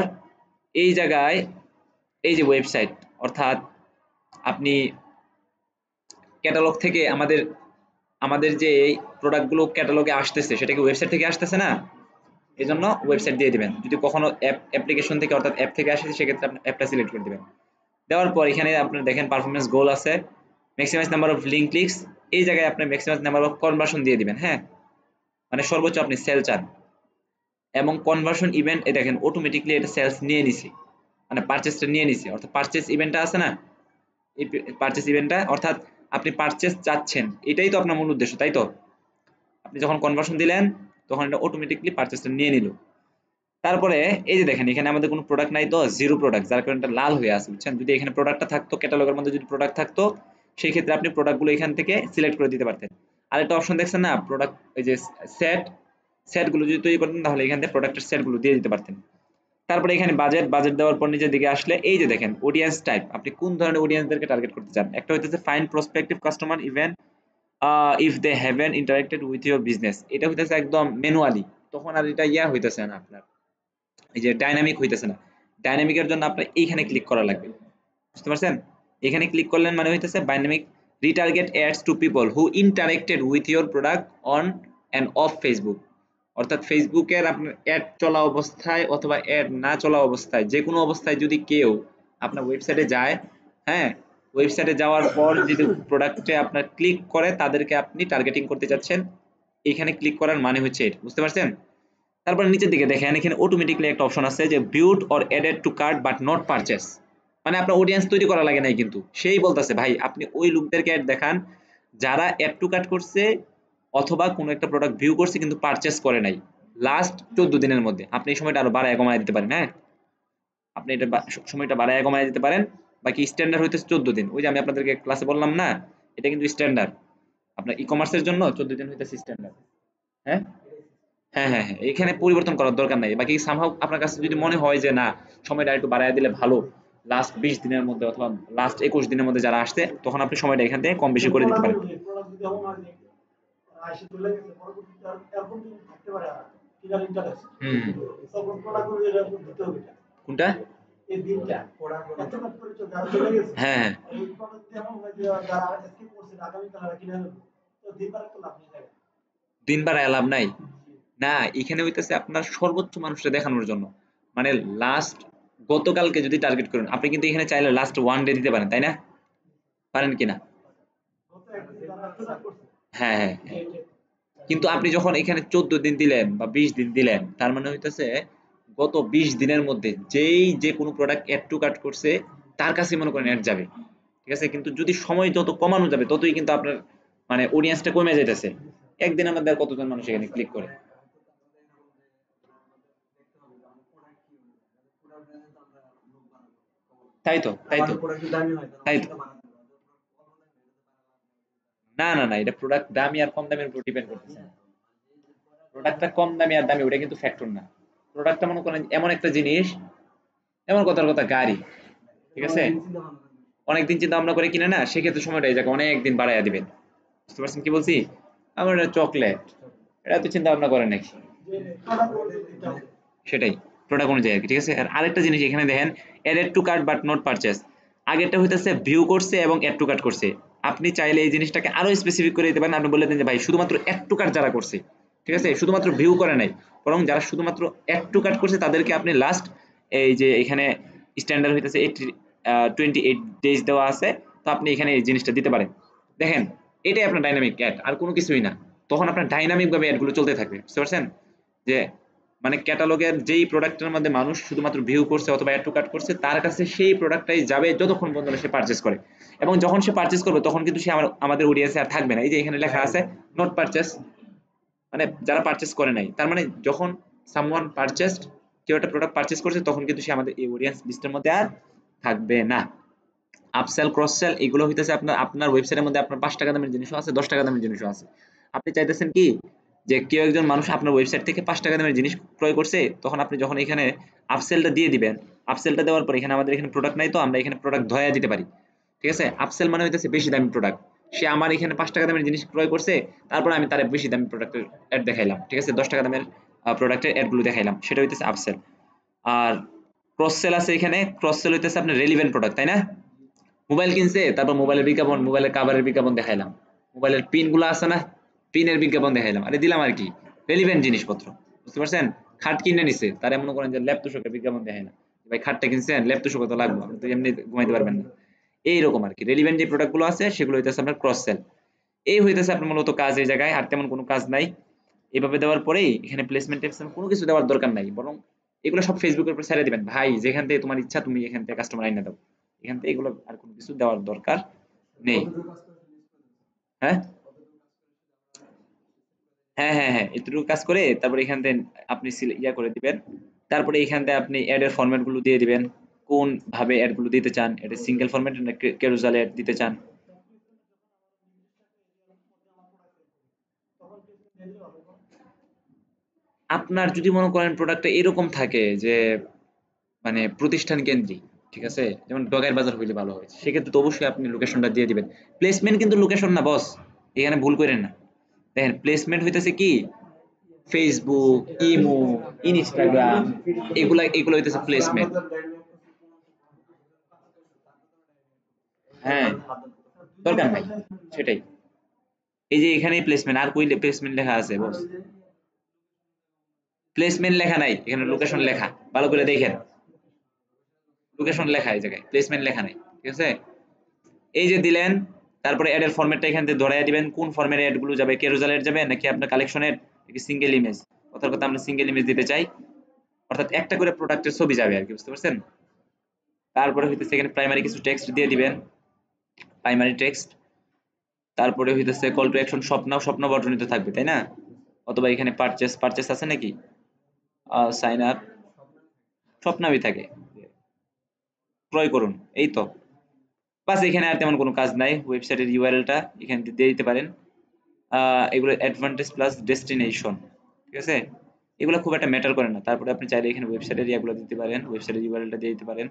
এই জায়গায় এই যে ওয়েবসাইট, অর্থাৎ আপনি ক্যাটালগ থেকে আমাদের আমাদের যে প্রোডাক্টগুলো ক্যাটালগে আসতেছে সেটা কি ওয়েবসাইট থেকে আসতেছে না, এই জন্য ওয়েবসাইট দিয়ে দিবেন। যদি কখনো অ্যাপ্লিকেশন থেকে অর্থাৎ অ্যাপ থেকে আসে সেক্ষেত্রে আপনি অ্যাপটা সিলেক্ট করে দিবেন। দেওয়ার পর এখানে আপনার দেখেন পারফরমেন্স গোল আছে, maximize number of link clicks, এই জায়গায় আপনি ম্যাক্সিমাইজ নাম্বার অফ কনভার্সন দিয়ে দিবেন। হ্যাঁ, মানে সর্বোচ্চ আপনি সেল চান, এবং কনভার্সন ইভেন্ট এই দেখেন অটোমেটিকলি এটা সেলস নিয়ে নিছে, মানে পারচেসটা নিয়ে নিছে, অর্থাৎ পারচেস ইভেন্টটা আছে না, এই পারচেস ইভেন্টটা, অর্থাৎ আপনি পারচেস চাচ্ছেন, এটাই তো আপনার মূল উদ্দেশ্য, তাই তো? আপনি যখন কনভার্সন দিলেন তখন এটা অটোমেটিকলি পারচেসটা নিয়ে নিল। তারপরে এই যে দেখেন এখানে আমাদের কোনো প্রোডাক্ট নাই তো, জিরো প্রোডাক্ট, যার কারণে এটা লাল হয়ে আছে, বুঝছেন? যদি এখানে প্রোডাক্টটা থাকতো, ক্যাটালগের মধ্যে যদি প্রোডাক্ট থাকতো, সেই ক্ষেত্রে আপনি প্রোডাক্টগুলো এখান থেকে সিলেক্ট করে দিতে পারতেন। আর একটা অপশন দেখছেন না, প্রোডাক্ট এই যে সেট, সেটগুলো যদি তৈরি করতেন তাহলে এখান থেকে প্রোডাক্টের সেটগুলো দিয়ে দিতে পারতেন। তারপরে এখানে বাজেট দেওয়ার পর নিচের দিকে আসলে এই যে দেখেন অডিয়েন্স টাইপ, আপনি কোন ধরনের অডিয়েন্সদেরকে টার্গেট করতে চান। একটা হইতেছে find prospective customer even if they haven't interacted with your business, এটা হইতেছে একদম ম্যানুয়ালি, তখন আর এটা ইয়া হইতেছে না আপনার, এই যে ডাইনামিক হইতেছে না। ডাইনামিকের জন্য আপনার এইখানে ক্লিক করা লাগবে, বুঝতে পারছেন? এখানে ক্লিক করলেন মানে হইতেছে dynamic retarget ads to people who interacted with your product on and off Facebook, অর্থাৎ ফেসবুকের আপনার অ্যাড চলা অবস্থায় অথবা অ্যাড না চলা অবস্থায়, যে কোনো অবস্থায় যদি কেউ আপনার ওয়েবসাইটে যায়, হ্যাঁ, ওয়েবসাইটে যাওয়ার পর যদি প্রোডাক্টে আপনার ক্লিক করে তাদেরকে আপনি টার্গেটিং করতে চাচ্ছেন, এখানে ক্লিক করার মানে হচ্ছে এটা, বুঝতে পারছেন? তারপর নিচের দিকে দেখেন এখানে অটোমেটিক্যালি একটা অপশন আছে যে viewed or added to cart but not purchase, মানে আপনার অডিয়েন্স তৈরি করা লাগে নাই, কিন্তু সেই বলতেছে ভাই আপনি ওই লোকদেরকে অ্যাড দেখান যারা অ্যাড টু কার্ট করছে অথবা কোনো একটা প্রোডাক্ট ভিউ করছে কিন্তু পারচেস করে নাই লাস্ট 14 দিনের মধ্যে। আপনি এই সময়টা আরো বাড়ায় কমায় দিতে পারেন। হ্যাঁ, আপনি এটা সময়টা বাড়ায় কমায় দিতে পারেন। বাকি স্ট্যান্ডার্ড হইতেছে 14 দিন, ওই যে আমি আপনাদেরকে ক্লাসে বললাম না, এটা কিন্তু স্ট্যান্ডার্ড, আপনার ই কমার্সের জন্য 14 দিন হইতেছে স্ট্যান্ডার্ড। হ্যাঁ, হ্যাঁ, এখানে পরিবর্তন করার দরকার নাই। বাকি সামহাউ আপনার কাছে যদি মনে হয় যে না সময়টা একটু বাড়ায় দিলে ভালো, লাস্ট 20 দিনের মধ্যে অথবা লাস্ট 21 দিনের মধ্যে যারা আসছে, তখন আপনি সময়টা এখান থেকে কম বেশি করে দিতে পারেন। হুম, কোনটা? হ্যাঁ, দিন বাড়ায় লাভ নাই। না, এখানে হইতেছে আপনার সর্বোচ্চ মানুষকে দেখানোর জন্য, মানে লাস্ট গতকালকে যদি টার্গেট করেন, আপনি কিন্তু এখানে চাইলে লাস্ট ওয়ান ডে দিতে পারেন, তাই না? পারেন কিনা? হ্যাঁ, কিন্তু আপনি যখন এখানে 14 দিন দিলেন বা 20 দিন দিলেন, তার মানে হইতেছে গত 20 দিনের মধ্যে যেই যে কোনো প্রোডাক্ট অ্যাড টু কার্ট করছে তার কাছে মনে করেন অ্যাড যাবে, ঠিক আছে? কিন্তু যদি সময় যত কমানো যাবে ততই কিন্তু আপনার মানে অডিয়েন্সটা কমে যাইতেছে। একদিনের মধ্যে আর কতজন মানুষ এখানে ক্লিক করে? তাই তো না, এটা প্রোডাক্ট দামি আর কম দামের উপর ডিপেন্ড করতেছে না। প্রোডাক্টটা কম দামি আর দামি ওটা কিন্তু ফ্যাক্টর না। প্রোডাক্টটা মনে করেন এমন একটা জিনিস, এমন কথার কথা গাড়ি, ঠিক আছে? অনেকদিন চিন্তা ভাবনা করে কিনে না, সেক্ষেত্রে সময়টা এই জায়গায় অনেক দিন বাড়াইয়া দিবেন, বুঝতে পারছেন কি বলছি? আমার এটা চকলেট, এটা তো চিন্তা ভাবনা করেন নাকি? সেটাই, প্রোডাক্ট অনুযায়ী আর কি, ঠিক আছে? আর আরেকটা জিনিস এখানে দেখেন, added to cart but not purchase, আগেরটা হইতেছে ভিউ করছে এবং অ্যাড টু কার্ট করছে। আপনি চাইলে এই জিনিসটাকে আরো স্পেসিফিক করে দিতে পারেন, আপনি বলে দেন যে ভাই শুধুমাত্র অ্যাড টু কার্ট যারা করছে, ঠিক আছে, শুধুমাত্র ভিউ করে নাই, বরং যারা শুধুমাত্র অ্যাড টু কার্ট করছে তাদেরকে আপনি লাস্ট এই যে এখানে স্ট্যান্ডার্ড হইতেছে 28 ডেজ দেওয়া আছে, তো আপনি এখানে এই জিনিসটা দিতে পারেন। দেখেন, এটাই আপনার ডাইনামিক অ্যাড, আর কোনো কিছুই না। তখন আপনার ডাইনামিক ভাবে অ্যাডগুলো চলতে থাকবে, বুঝতে পারছেন? যে মানে ক্যাটালগের যেই প্রোডাক্টের মধ্যে মানুষ শুধুমাত্র ভিউ করছে অথবা অ্যাড টু কার্ট করছে, তার কাছে সেই প্রোডাক্টটাই যাবে যতক্ষণ পর্যন্ত সে পারচেজ করে। এবং যখন সে পারচেজ করবে তখন কিন্তু সে আমাদের অডিয়েন্সে আর থাকবে না। এই যে এখানে লেখা আছে নট পারচেজ, মানে যারা পারচেজ করে নাই, তার মানে যখন সামওয়ান পারচেজড, কেউ একটা প্রোডাক্ট পারচেজ করছে, তখন কিন্তু সে আমাদের এই অডিয়েন্স লিস্টের মধ্যে আর থাকবে না। আপসেল ক্রস সেল এগুলো হইতেছে আপনার ওয়েবসাইটের মধ্যে আপনার 5 টাকা দামের জিনিসও আছে, 10 টাকা দামের জিনিসও আছে। আপনি চাইতেছেন কি যে কেউ একজন মানুষ আপনার ওয়েবসাইট থেকে 5 টাকা দামের জিনিস ক্রয় করছে, তখন আপনি যখন এখানে আপসেলটা দিয়ে দিবেন, আপসেলটা দেওয়ার পর এখানে আমাদের এখানে প্রোডাক্ট নাই, তো আমরা এখানে প্রোডাক্ট ধয়া দিতে পারি। ঠিক আছে? আপসেল মানে হইতেছে বেশি দামি প্রোডাক্ট। সে আমার এখানে 5 টাকা দামের জিনিস ক্রয় করছে, তারপর আমি তার বেশি দামি প্রোডাক্টের অ্যাড দেখাইলাম। ঠিক আছে? 10 টাকা দামের প্রোডাক্টের অ্যাড গুলো দেখাইলাম, সেটা হইতেছে আপসেল। আর ক্রস সেল আছে, এখানে ক্রস সেল হইতেছে আপনার রেলিভেন্ট প্রোডাক্ট, তাই না? মোবাইল কিনছে, তারপর মোবাইলের বিজ্ঞাপন, মোবাইলের কাভারের বিজ্ঞাপন দেখাইলাম, মোবাইলের পিন গুলো আছে না, পিনের বিজ্ঞাপন দেখাইলাম, আরে দিলাম আর কি রেলিভেন্ট জিনিসপত্র, বুঝতে পারছেন? খাট কিনে নিছে, তারা মনে করেন যে ল্যাপ তোষকের বিজ্ঞাপন দেখাইলাম, ভাই খাটটা কিনছেন, ল্যাপ তোষক তো লাগবে, আপনি তো এমনি ঘুমাইতে পারবেন না। এইরকম আর কি রেলিভেন্ট যে প্রোডাক্ট গুলো আছে সেগুলো হইতেছে আপনার ক্রস সেল। এই হইতেছে আপনার মূলত কাজ এই জায়গায়, আর তেমন কোনো কাজ নাই। এভাবে দেওয়ার পরেই এখানে প্লেসমেন্ট টেসমেন্ট কোনো কিছু দেওয়ার দরকার নাই, বরং এগুলো সব ফেসবুকের উপর ছেড়ে দিবেন ভাই, যেখান থেকে তোমার ইচ্ছা তুমি এখান থেকে কাস্টমার আইনা দাও, এখান থেকে এগুলো আর কোনো কিছু দেওয়ার দরকার নেই। হ্যাঁ, হ্যাঁ, হ্যাঁ, হ্যাঁ, এতটুকু কাজ করে তারপরে এখান থেকে আপনি ইয়া করে দিবেন। তারপরে এখান থেকে আপনি অ্যাড এর ফরম্যাট গুলো দিয়ে দিবেন, কোন ভাবে অ্যাড গুলো দিতে চান, এটা সিঙ্গেল ফরম্যাট না ক্যারুজাল অ্যাড দিতে চান। আপনার যদি মনে করেন প্রোডাক্টটা এরকম থাকে যে মানে প্রতিষ্ঠান কেন্দ্রিক, ঠিক আছে, যেমন ডগার বাজার হইলে ভালো হয়, সেক্ষেত্রে তো অবশ্যই আপনি লোকেশনটা দিয়ে দিবেন। প্লেসমেন্ট কিন্তু লোকেশন না বস, এখানে ভুল করেন না। দেখেন প্লেসমেন্ট হইতেছে কি ফেসবুক, ইমো, ইনস্টাগ্রাম, এগুলা এগুলো হইতেছে প্লেসমেন্ট। হ্যাঁ, দরকার নাই, সেটাই। এই যে এখানেই প্লেসমেন্ট, আর কই প্লেসমেন্ট লেখা আছে বস? প্লেসমেন্ট লেখা নাই, এখানে লোকেশন লেখা, ভালো করে দেখেন, লোকেশন লেখা, এই জায়গায় প্লেসমেন্ট লেখা নাই। ঠিক আছে? এই যে দিলেন, তারপরে অ্যাড এর ফরম্যাটটা এখান থেকে ধরাইয়া দিবেন, কোন ফরম্যাটে অ্যাড গুলো যাবে, ক্যারুজাল অ্যাড যাবে নাকি আপনার কালেকশনের, নাকি সিঙ্গেল ইমেজ। কথার কথা আমরা সিঙ্গেল ইমেজ দিতে চাই, অর্থাৎ একটা করে প্রোডাক্টের ছবি যাবে আর কি, বুঝতে পারছেন? তারপরে হইতেছে এখানে প্রাইমারি কিছু টেক্সট দিয়ে দিবেন, প্রাইমারি টেক্সট। তারপরে হইতেছে কল টু অ্যাকশন স্বপ্ন বর্ণিত থাকবে, তাই না? অথবা এখানে পারচেস পারচেস আছে নাকি, সাইন আপ, স্বপ্নাবি থাকে, ক্রয় করুন, এই তো। বাস, এখানে আর তেমন কোনো কাজ নাই, ওয়েবসাইটের ইউআরএলটা এখানে দিয়ে দিতে পারেন। এগুলো অ্যাডভান্টেজ প্লাস ডেস্টিনেশন, ঠিক আছে? এগুলো খুব একটা ম্যাটার করে না। তারপরে আপনি চাইলে এখানে ওয়েবসাইটের ইয়াগুলো দিতে পারেন, ওয়েবসাইটের ইউআরএলটা দিয়ে দিতে পারেন।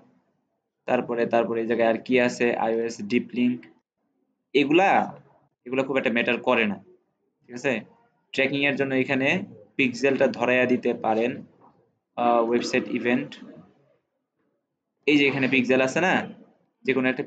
তারপরে এই জায়গায় আর কি আছে, আইওএস ডিপ লিংক, এগুলা এগুলো খুব একটা ম্যাটার করে না, ঠিক আছে? ট্র্যাকিং এর জন্য এখানে পিক্সেলটা ধরাইয়া দিতে পারেন। ওয়েবসাইট ইভেন্ট, এই যে এখানে পিক্সেল আছে না, যে কোনো একটা